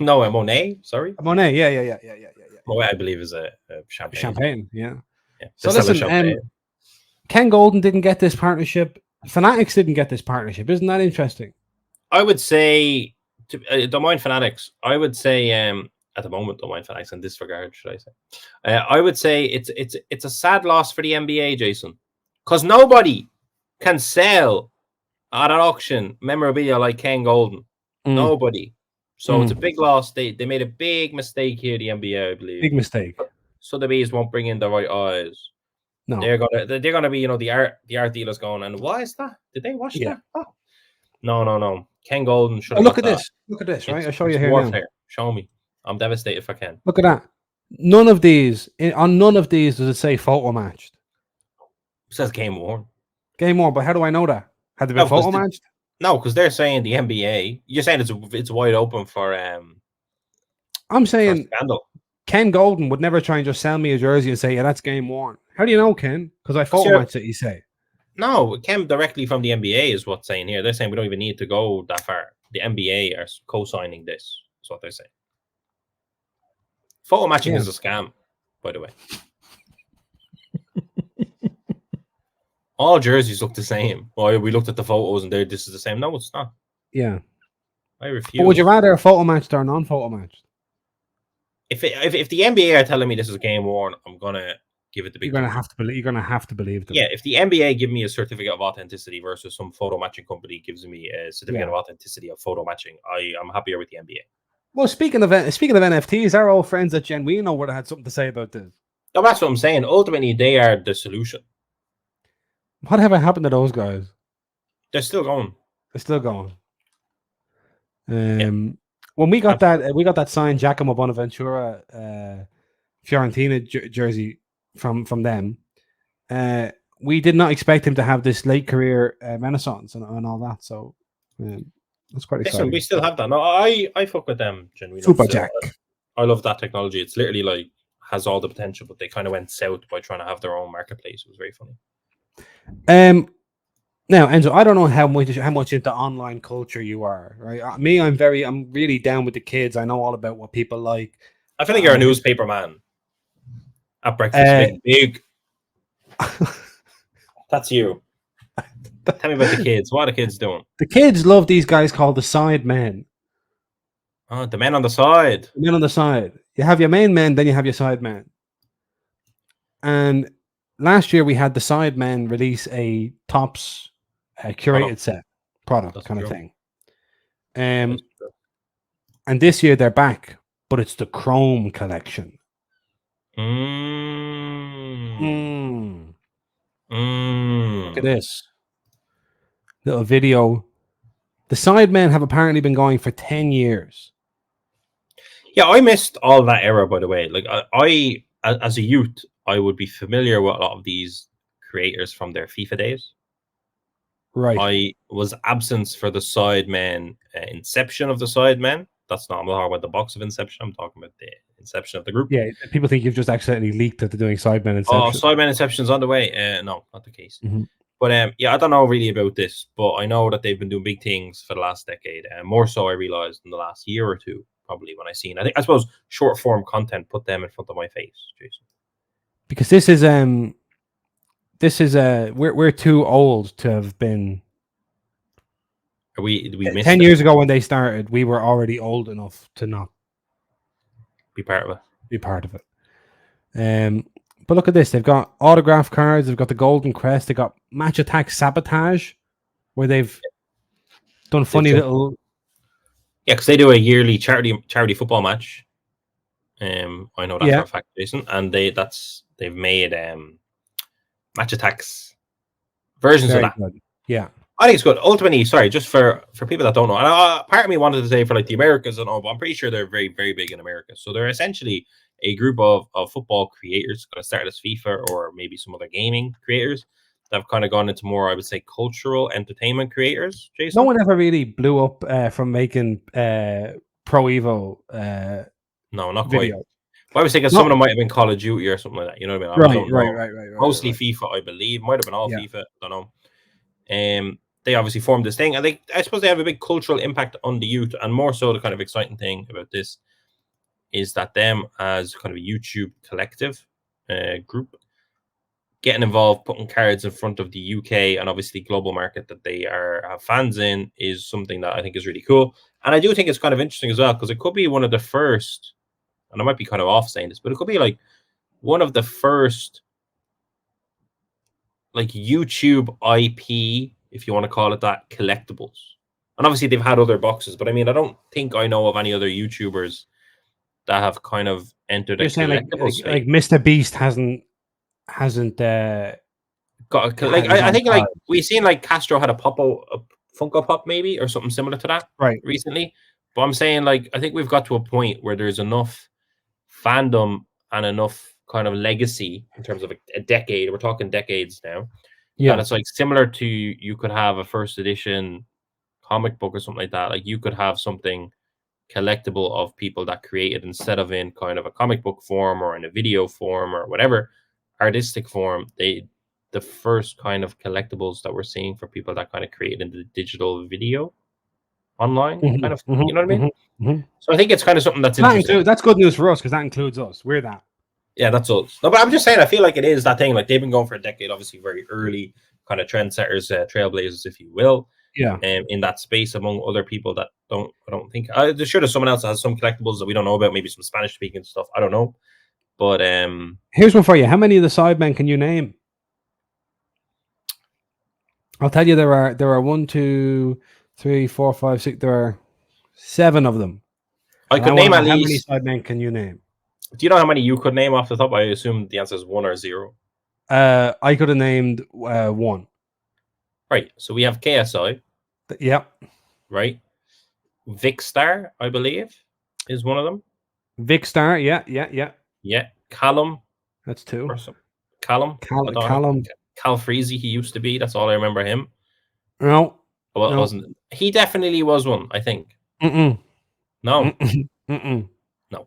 No, a Monet. Sorry, A Monet. Yeah. Monet, I believe, is a champagne. Champagne. Yeah. Yeah. So listen, Ken Golden didn't get this partnership. Fanatics didn't get this partnership. Isn't that interesting? I would say, don't mind Fanatics. I would say, at the moment, don't mind Fanatics in this regard, should I say? I would say it's a sad loss for the NBA, Jason, because nobody can sell at an auction memorabilia like Ken Golden. Nobody. So it's a big loss. They made a big mistake here, the NBA, I believe. Big mistake. So the bees won't bring in the right eyes. No, they're gonna be, you know, the art dealers going, and why is that? Did they watch that? Oh. No. Ken Golden should have. Look at this. Look at this. Right, I'll show you here now. Show me. I'm devastated if I can. Look at that. None of these does it say photo matched. It says game worn. Game worn, but how do I know that? Had they been photo matched? No, because they're saying the NBA. You're saying it's wide open for I'm saying scandal. Ken Golden would never try and just sell me a jersey and say, yeah, that's game worn. How do you know, Ken? Because I photo matched it, you say. No, it came directly from the NBA is what's saying here. They're saying we don't even need to go that far. The NBA are co-signing this. Is what they're saying. Photo matching is a scam, by the way. All jerseys look the same. Oh, we looked at the photos and this is the same. No, it's not. Yeah. I refuse. But would you rather a photo matched or non-photo matched? If the NBA are telling me this is game worn, I'm gonna give it the big. You're gonna have to believe them. Yeah, if the NBA give me a certificate of authenticity versus some photo matching company gives me a certificate of authenticity of photo matching, I'm happier with the NBA. Well, speaking of NFTs, our old friends at Genuino would have had something to say about this. No, that's what I'm saying. Ultimately, they are the solution. Whatever happened to those guys? They're still going. When we got that signed Giacomo Bonaventura Fiorentina jersey from them, we did not expect him to have this late career renaissance and all that. So that's quite exciting. Listen, we still have that. No, I fuck with them genuinely. Super Jack. I love that technology. It's literally like has all the potential, but they kind of went south by trying to have their own marketplace. It was very funny. Now, Enzo, I don't know how much into online culture you are, right? I'm really down with the kids. I know all about what people like. I feel like you're a newspaper man at breakfast. Big. That's you. Tell me about the kids. What are the kids doing? The kids love these guys called the Sidemen. Oh, the men on the side. The men on the side. You have your main men, then you have your side men. And last year we had the Sidemen release a Topps curated set product kind of thing. And this year they're back, but it's the Chrome collection. Look at this little video. The Sidemen have apparently been going for 10 years. Yeah, I missed all that era, by the way. Like I as a youth, I would be familiar with a lot of these creators from their FIFA days. Right. I was absent for the Sidemen inception of the Sidemen. That's not, I'm not talking about the box of Inception. I'm talking about the inception of the group. Yeah, people think you've just accidentally leaked that they're doing Sidemen Inception. Oh, Sidemen Inception's on the way. No, not the case. But yeah, I don't know really about this, but I know that they've been doing big things for the last decade, and more so I realized in the last year or two, probably when I suppose short form content put them in front of my face, Jason. Because we're too old to have been. We 10 years ago when they started, we were already old enough to not be part of it. But look at this. They've got autograph cards. They've got the Golden Crest. They've got Match Attack Sabotage. where they've done funny just- little. Yeah, because they do a yearly charity football match. I know that Yeah. for a fact, Jason, and they've made match attacks versions of Very that. good. Yeah. I think it's good. Ultimately, sorry, just for people that don't know, and part of me wanted to say for like the Americans and all, but I'm pretty sure they're very, very big in America. So they're essentially a group of football creators, kind of started as FIFA or maybe some other gaming creators that have kind of gone into more, I would say, cultural entertainment creators. Jason, No one ever really blew up from making Pro Evo no, not quite. videos. But I was thinking some of Not them might have been Call of Duty or something like that. You know what I mean? I right, don't right, know. right, right, right, Mostly right. FIFA, I believe. Might have been all Yeah. FIFA. Don't know. They obviously formed this thing, and I suppose they have a big cultural impact on the youth. And more so, the kind of exciting thing about this is that them as kind of a YouTube collective group getting involved, putting cards in front of the UK and obviously global market that they have fans in is something that I think is really cool. And I do think it's kind of interesting as well because it could be one of the first, and I might be kind of off saying this, but it could be like one of the first like YouTube IP, if you want to call it that, collectibles. And obviously they've had other boxes, but I mean, I don't think I know of any other YouTubers that have kind of entered a You're saying collectible space. like Mr. Beast hasn't Like his I own think like card. we've seen like Castro had a Funko Pop maybe or something similar to that Right. recently. But I'm saying like I think we've got to a point where there's enough fandom and enough kind of legacy in terms of a decade. We're talking decades now. Yeah. That it's like similar to you could have a first edition comic book or something like that. Like you could have something collectible of people that created instead of in kind of a comic book form or in a video form or whatever artistic form. The first kind of collectibles that we're seeing for people that kind of created into the digital video online kind of, you know what I mean? So I think it's kind of something that's interesting. That's good news for us because that includes us. We're that. Yeah, that's us. No, but I'm just saying, I feel like it is that thing. Like they've been going for a decade, obviously very early kind of trendsetters, trailblazers, if you will. Yeah. In that space among other people that I don't think there's sure there's someone else that has some collectibles that we don't know about, maybe some Spanish speaking stuff. I don't know. But here's one for you. How many of the Sidemen can you name? I'll tell you there are 1, 2, 3, 4, 5, 6. There are 7 of them. I could name at least. How many Sidemen can you name? Do you know how many you could name off the top? I assume the answer is 1 or 0. I could have named 1. Right. So we have KSI. Yep. Right. Vicstar, I believe, is one of them. Vicstar, yeah. Yeah. Callum. That's 2. Callum. Callum. Cal Freezy, he used to be. That's all I remember him. No. Well, it wasn't. He definitely was one, I think. No. No,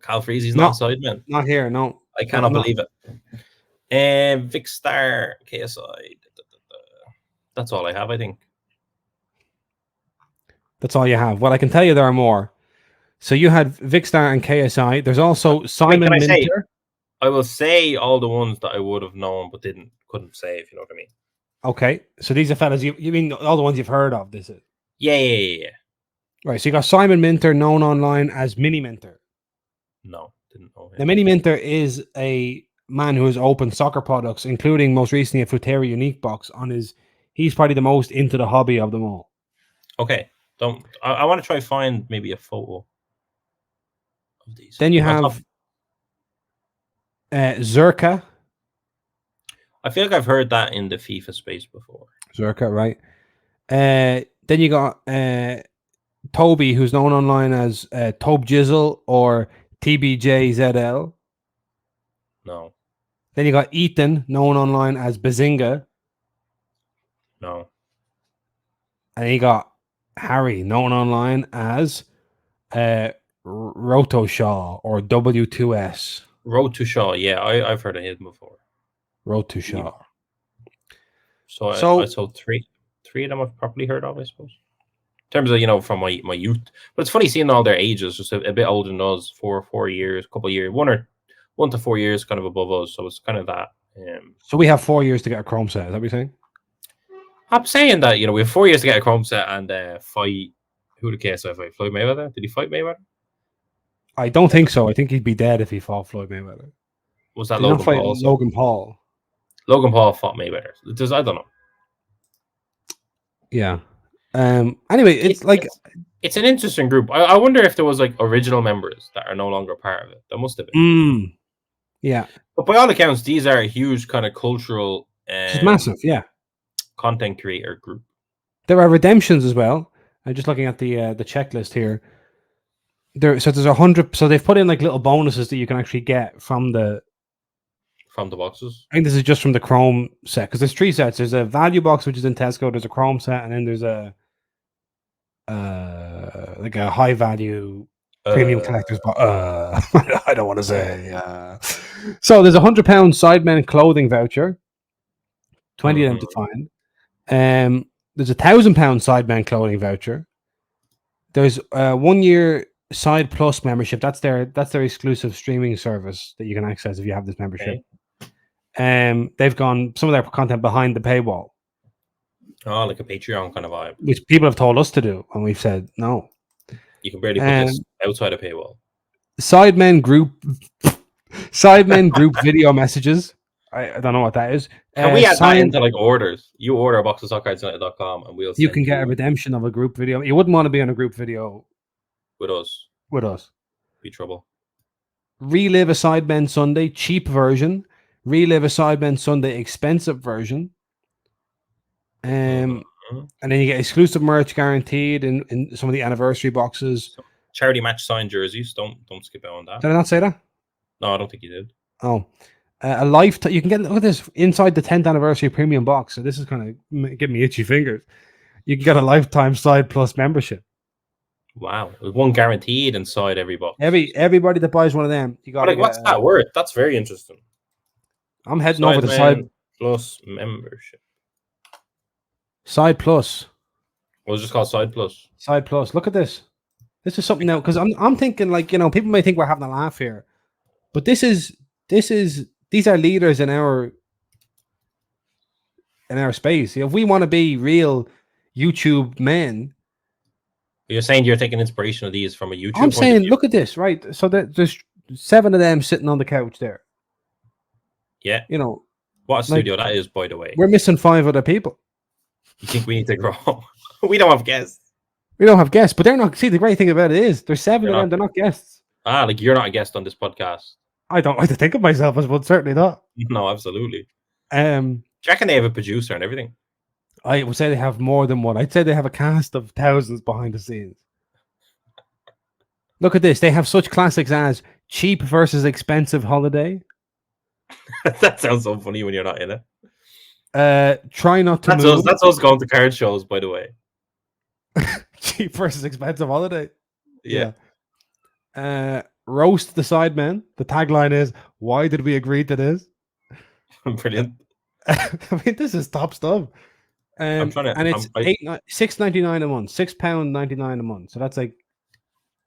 Cal Freezy's not a Sidemen. Not here, no. I cannot believe it. And Vicstar, KSI. That's all I have, I think. That's all you have. Well, I can tell you there are more. So you had Vicstar and KSI. There's also Simon Minter. I will say all the ones that I would have known but couldn't say, if you know what I mean. Okay. So these are fellas you mean all the ones you've heard of, this is? Yeah. Right. So you got Simon Minter, known online as Mini Minter. No, didn't know him. Now, Mini Minter is a man who has opened soccer products, including most recently a Futera Unique box on his. He's probably the most into the hobby of them all. Okay. I want to try find maybe a photo of these. Then you have Zerka. I feel like I've heard that in the FIFA space before. Zerka, right? Then you got Toby, who's known online as Tobe Jizzle or TBJZL. No. Then you got Ethan, known online as Bazinga. No. And you got Harry, known online as Rotoshaw or W2S. Road to Shaw, yeah, I've heard of him before. Road to Shaw. Yeah. So I saw three of them I've probably heard of, I suppose. In terms of, from my youth. But it's funny seeing all their ages, just a bit older than us, 4 years, couple of years, 1 to 4 years kind of above us. So it's kind of that. So we have 4 years to get a Chrome set, is that what you're saying? I'm saying that, we have 4 years to get a Chrome set and fight. Who did KSI fight? Floyd Mayweather? Did he fight Mayweather? I don't think so. I think he'd be dead if he fought Floyd Mayweather. Was that Logan Paul? Logan Paul. Logan Paul fought Mayweather. I don't know. Yeah. Anyway, it's like it's an interesting group. I wonder if there was like original members that are no longer part of it. There must have been. Yeah, but by all accounts, these are a huge kind of cultural it's massive. Yeah, content creator group. there are redemptions as well. I'm just looking at the checklist here. So there's 100. So they've put in like little bonuses that you can actually get from the boxes. I think this is just from the Chrome set because there's 3 sets. There's a value box which is in Tesco. There's a Chrome set, and then there's a like a high value premium collector's box. I don't want to say. So there's £100 Sidemen clothing voucher. 20 of them to find. There's £1,000 Sidemen clothing voucher. There's 1 year Side Plus membership. That's their exclusive streaming service that you can access if you have this membership. Okay. They've gone some of their content behind the paywall. Oh, like a Patreon kind of vibe. Which people have told us to do, and we've said no. You can barely put this outside a paywall. Sidemen group video messages. I don't know what that is. Can we add that into like orders? You order a box of soccercardsunited.com and we'll you can get a redemption of a group video. You wouldn't want to be on a group video with us. Be trouble. Relive a Sidemen Sunday cheap version. Relive a Sidemen Sunday expensive version. And then you get exclusive merch guaranteed in some of the anniversary boxes. So, charity match signed jerseys. Don't skip out on that. Did I not say that? No, I don't think you did. Oh, a lifetime. You can get, look at this inside the 10th anniversary premium box. So this is kind of giving me itchy fingers. You can get a lifetime Side Plus membership. Wow, there's one guaranteed inside every box. Everybody that buys one of them, you got. Like, what's that worth? That's very interesting. I'm heading over to Side Plus membership. Side Plus. Well, it's just called Side Plus. Side Plus. Look at this. This is something now because I'm thinking like people may think we're having a laugh here, but these are leaders in our space. If we want to be real YouTube men, you're saying you're taking inspiration of these from a YouTube. I'm saying, look at this, right? So there's 7 of them sitting on the couch there. Yeah. What a studio that is, by the way. We're missing 5 other people. You think we need to grow? We don't have guests. But they're not. See, the great thing about it is there's 7 of them. They're not guests. Like you're not a guest on this podcast. I don't like to think of myself as one. Certainly not. No, absolutely. Do you reckon they have a producer and everything? I would say they have more than one. I'd say they have a cast of thousands behind the scenes. Look at this. They have such classics as cheap versus expensive holiday. That sounds so funny when you're not in it. Try not to move. That's us going to card shows, by the way. Cheap versus expensive holiday. Yeah. Roast the Sidemen. The tagline is, "Why did we agree to this?" Brilliant. I mean, this is top stuff. And it's £6.99 a month, £6.99 a month. So that's like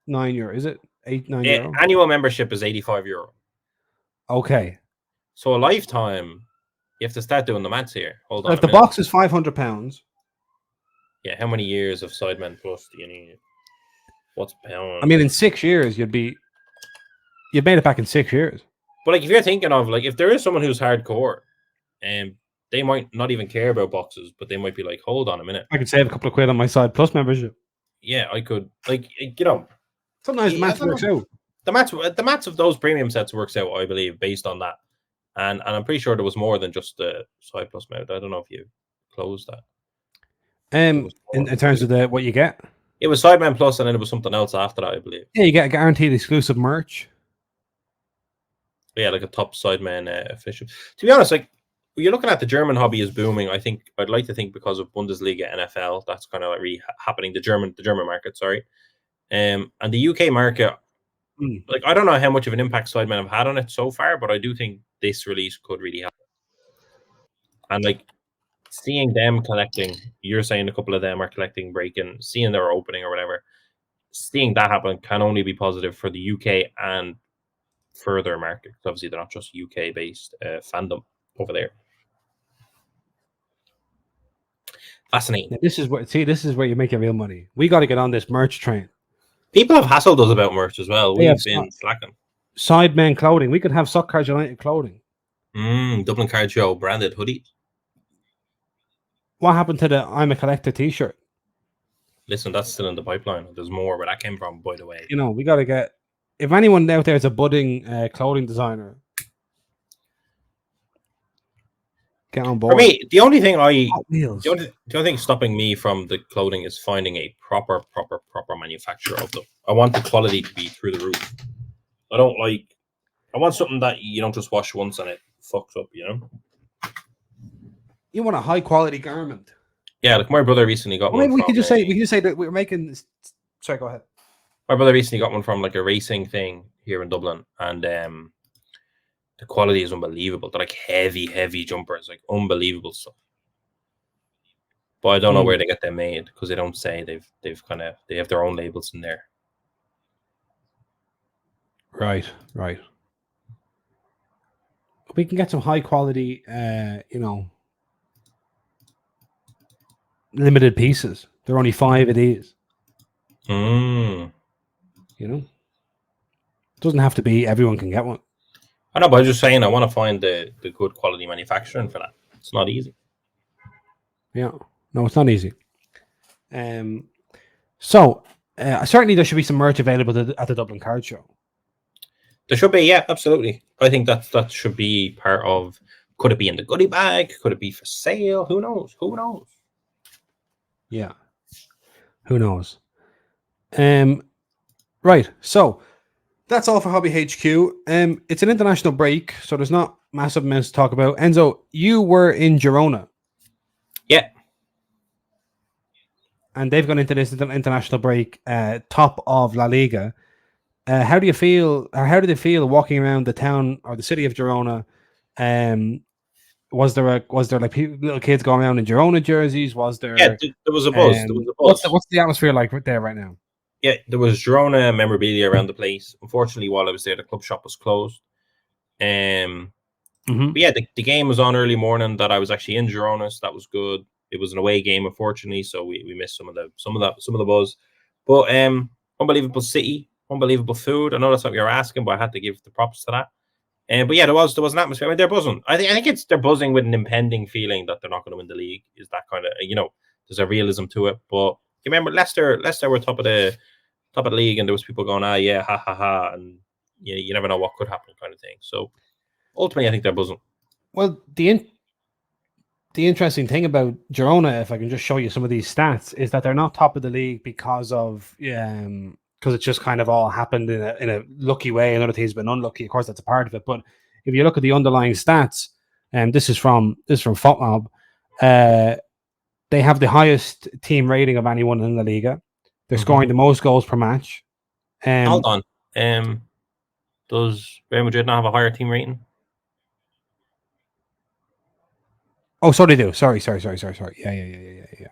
€9. Is it €9? Annual membership is €85. Okay. So a lifetime. You have to start doing the maths here. Hold on. If the box is £500. Yeah, how many years of Sidemen Plus do you need? What's pound? I mean, in 6 years, you've made it back in 6 years. But like, if you're thinking of like, if there is someone who's hardcore, and they might not even care about boxes, but they might be like, hold on a minute, I could save a couple of quid on my Side Plus membership. Yeah, I could. Like, sometimes the maths works out. The maths of those premium sets works out, I believe, based on that. And I'm pretty sure there was more than just the Side Plus mount. I don't know if you closed that. In terms of what you get, it was Sidemen Plus, and then it was something else after that, I believe. Yeah, you get a guaranteed exclusive merch. Yeah, like a top Sidemen official. To be honest, like you're looking at the German hobby is booming. I'd like to think because of Bundesliga, NFL, that's kind of like really happening. The German market, sorry, and the UK market. Like, I don't know how much of an impact Sidemen have had on it so far, but I do think this release could really help. And like seeing them collecting, you're saying a couple of them are collecting break-in, seeing their opening or whatever, seeing that happen can only be positive for the UK and further market. Because obviously they're not just UK-based fandom over there. Fascinating. Now, this is where you make your real money. We got to get on this merch train. People have hassled us about merch as well. We've been slacking. Sidemen clothing. We could have Soccer Cards United clothing. Dublin Card Show branded hoodie. What happened to the I'm a Collector t-shirt? Listen, that's still in the pipeline. There's more where that came from, by the way. You know, we got to get. If anyone out there is a budding clothing designer, get on board. For me, the only thing Hot Wheels. the only thing stopping me from the clothing is finding a proper manufacturer of them. I want the quality to be through the roof. I want something that you don't just wash once and it fucks up, you know? You want a high quality garment. Yeah, like my brother recently got one. Maybe we could just say that we're making. Sorry, go ahead. My brother recently got one from like a racing thing here in Dublin, and the quality is unbelievable. They're like heavy jumpers, like unbelievable stuff. But I don't know where they get them made because they don't say they have their own labels in there. Right. We can get some high quality, limited pieces. There are only 5 of these. You know, it doesn't have to be everyone can get one. I know, but I'm just saying I want to find the good quality manufacturing for that. It's not easy. Yeah, no, it's not easy. So certainly there should be some merch available at the Dublin Card Show. There should be, yeah, absolutely. I think that should be part of. Could it be in the goodie bag? Could it be for sale? Who knows? Yeah, who knows? Right. So that's all for Hobby HQ. It's an international break, so there's not massive amounts to talk about. Enzo, you were in Girona. Yeah. And they've gone into this international break, top of La Liga. How do you feel? Or how did they feel walking around the town or the city of Girona? Was there like little kids going around in Girona jerseys? Was there? Yeah, there was a buzz. There was a buzz. What's the atmosphere like there right now? Yeah, there was Girona memorabilia around the place. Unfortunately, while I was there, the club shop was closed. But yeah, the game was on early morning. That I was actually in Girona, so that was good. It was an away game, unfortunately, so we missed some of the buzz. But unbelievable city, unbelievable food. I know that's what you were asking, but I had to give the props to that. But yeah, there was an atmosphere. I mean, they're buzzing. I think they're buzzing with an impending feeling that they're not going to win the league. Is that kind of, there's a realism to it. But you remember Leicester were top of the league, and there was people going, yeah, ha ha ha, and you never know what could happen, kind of thing. So ultimately, I think they're buzzing. Well, the interesting thing about Girona, if I can just show you some of these stats, is that they're not top of the league because it just kind of all happened in a lucky way, and other teams have been unlucky. Of course, that's a part of it. But if you look at the underlying stats, and this is from FotMob, they have the highest team rating of anyone in La Liga. They're scoring the most goals per match. Hold on. Does Real Madrid not have a higher team rating? Oh, so they do. Sorry. Yeah.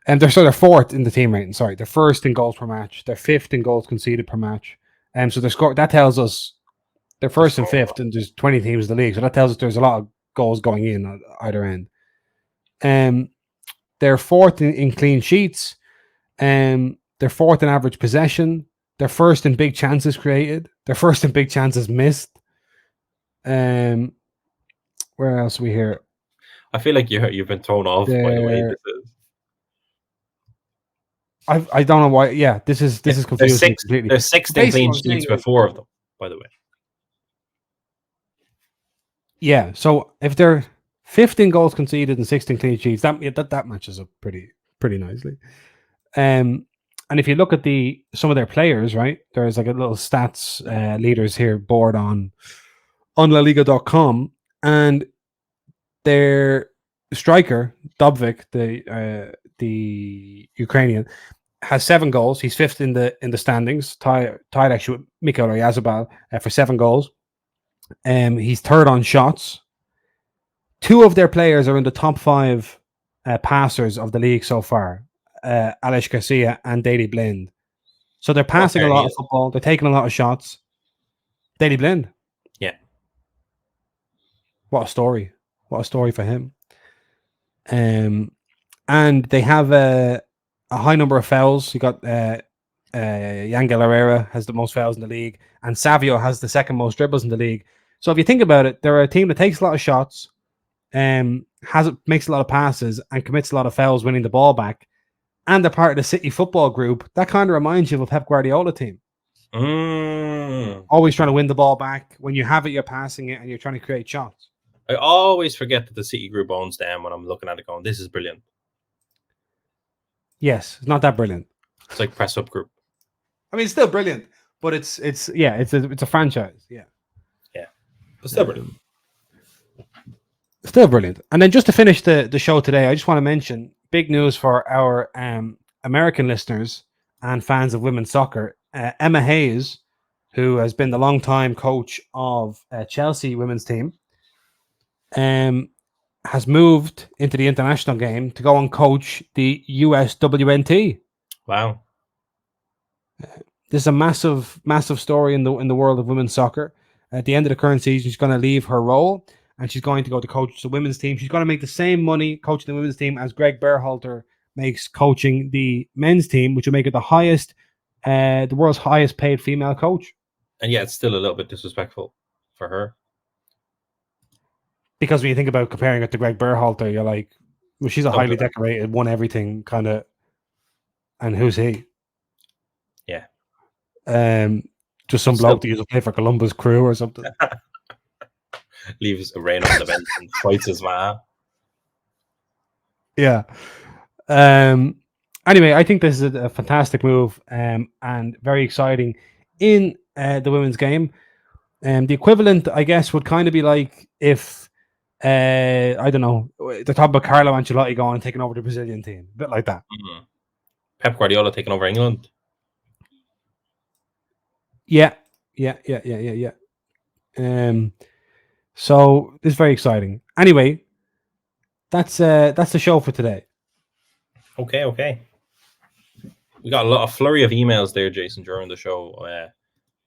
And they're fourth in the team rating. Sorry, they're first in goals per match. They're fifth in goals conceded per match. So their score that tells us they're first and fifth, and there's 20 teams in the league. So that tells us there's a lot of goals going in at either end. They're fourth in clean sheets. They're fourth in average possession. They're first in big chances created. They're first in big chances missed. Where else are we here? I feel like you've been thrown off by the way this is. I don't know why. Yeah, this is confusing completely. There's 16 clean sheets with 4 of them, by the way. Yeah, so if they're 15 goals conceded and 16 clean sheets, that matches up pretty nicely. And if you look at some of their players, right, there's like a little stats leaders here board on LaLiga.com, and their striker Dobvik, the Ukrainian, has 7 goals. He's fifth in the standings, tied actually with Mikhail Oyarzabal for 7 goals. He's third on shots. 2 of their players are in the top 5 passers of the league so far, Alex Garcia and Daley Blind. So they're passing a lot of football. They're taking a lot of shots. Daley Blind. Yeah. What a story. What a story for him. And they have a high number of fouls. You got Yangel Herrera has the most fouls in the league, and Savio has the second most dribbles in the league. So if you think about it, they're a team that takes a lot of shots, makes a lot of passes, and commits a lot of fouls, winning the ball back. and they're part of the City football group, that kind of reminds you of a Pep Guardiola team. Always trying to win the ball back. When you have it, you're passing it, and you're trying to create shots. I always forget that the City group owns them when I'm looking at it going, this is brilliant. Yes, it's not that brilliant. It's like Press Up Group. I mean, it's still brilliant, but it's a franchise. Yeah. It's still brilliant. Still brilliant. And then just to finish the show today, I just want to mention big news for our American listeners and fans of women's soccer. Emma Hayes, who has been the long-time coach of Chelsea women's team, has moved into the international game to go and coach the USWNT. Wow. This is a massive, massive story in the world of women's soccer. At the end of the current season, she's going to leave her role and she's going to go to coach the women's team. She's going to make the same money coaching the women's team as Greg Berhalter makes coaching the men's team, which will make it the world's highest paid female coach. And yeah, it's still a little bit disrespectful for her. Because when you think about comparing it to Greg Berhalter, you're like, well, she's a highly decorated, won everything kind of, and who's he? Yeah. Just some bloke that used to play for Columbus Crew or something. Leaves a rain on the bench and fights his man. Yeah. Anyway, I think this is a fantastic move and very exciting in the women's game. The equivalent, I guess, would kind of be like if, I don't know, they're talking about Carlo Ancelotti going and taking over the Brazilian team. A bit like that. Mm-hmm. Pep Guardiola taking over England. Yeah. So this is very exciting. Anyway, that's the show for today. Okay. We got a lot of flurry of emails there, Jason, during the show.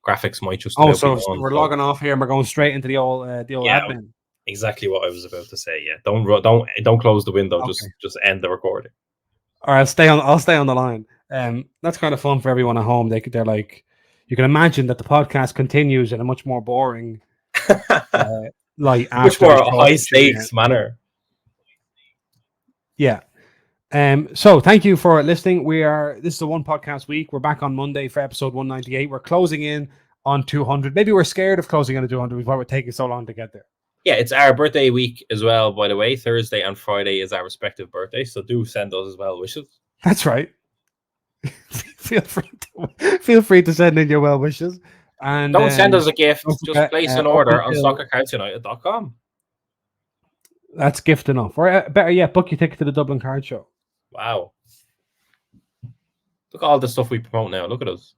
Graphics might just. So we're logging off here and we're going straight into the old admin. Exactly what I was about to say. Yeah, don't close the window. Okay. Just end the recording. All right, I'll stay on the line. That's kind of fun for everyone at home. They're like, you can imagine that the podcast continues in a much more boring, like much more high stakes manner. Yeah. So thank you for listening. This is a one podcast week. We're back on Monday for episode 198. We're closing in on 200. Maybe we're scared of closing in on 200. We've already taken so long to get there. Yeah, it's our birthday week as well, by the way. Thursday and Friday is our respective birthdays, so do send us as well wishes. That's right. feel free to send in your well wishes. And don't send us a gift. Just place an order on soccercardsunited.com. That's gift enough. Or better yet, book your ticket to the Dublin Card Show. Wow. Look at all the stuff we promote now. Look at us.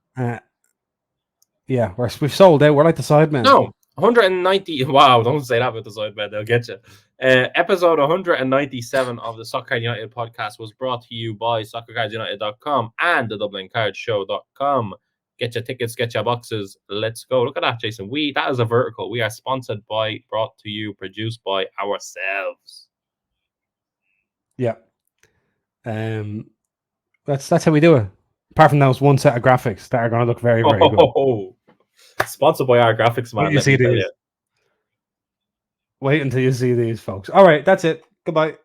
Yeah, we've sold out. We're like the Sidemen. No, 190. Wow, don't say that with the Sidemen. They'll get you. Episode 197 of the Soccer Card United podcast was brought to you by soccercardsunited.com and the DublinCardShow.com. Get your tickets, get your boxes. Let's go. Look at that, Jason. That is a vertical. We are sponsored by, brought to you, produced by ourselves. Yeah. That's how we do it. Apart from those one set of graphics that are going to look very, very good. Sponsored by our graphics man. Wait until you see these, folks. All right, that's it. Goodbye.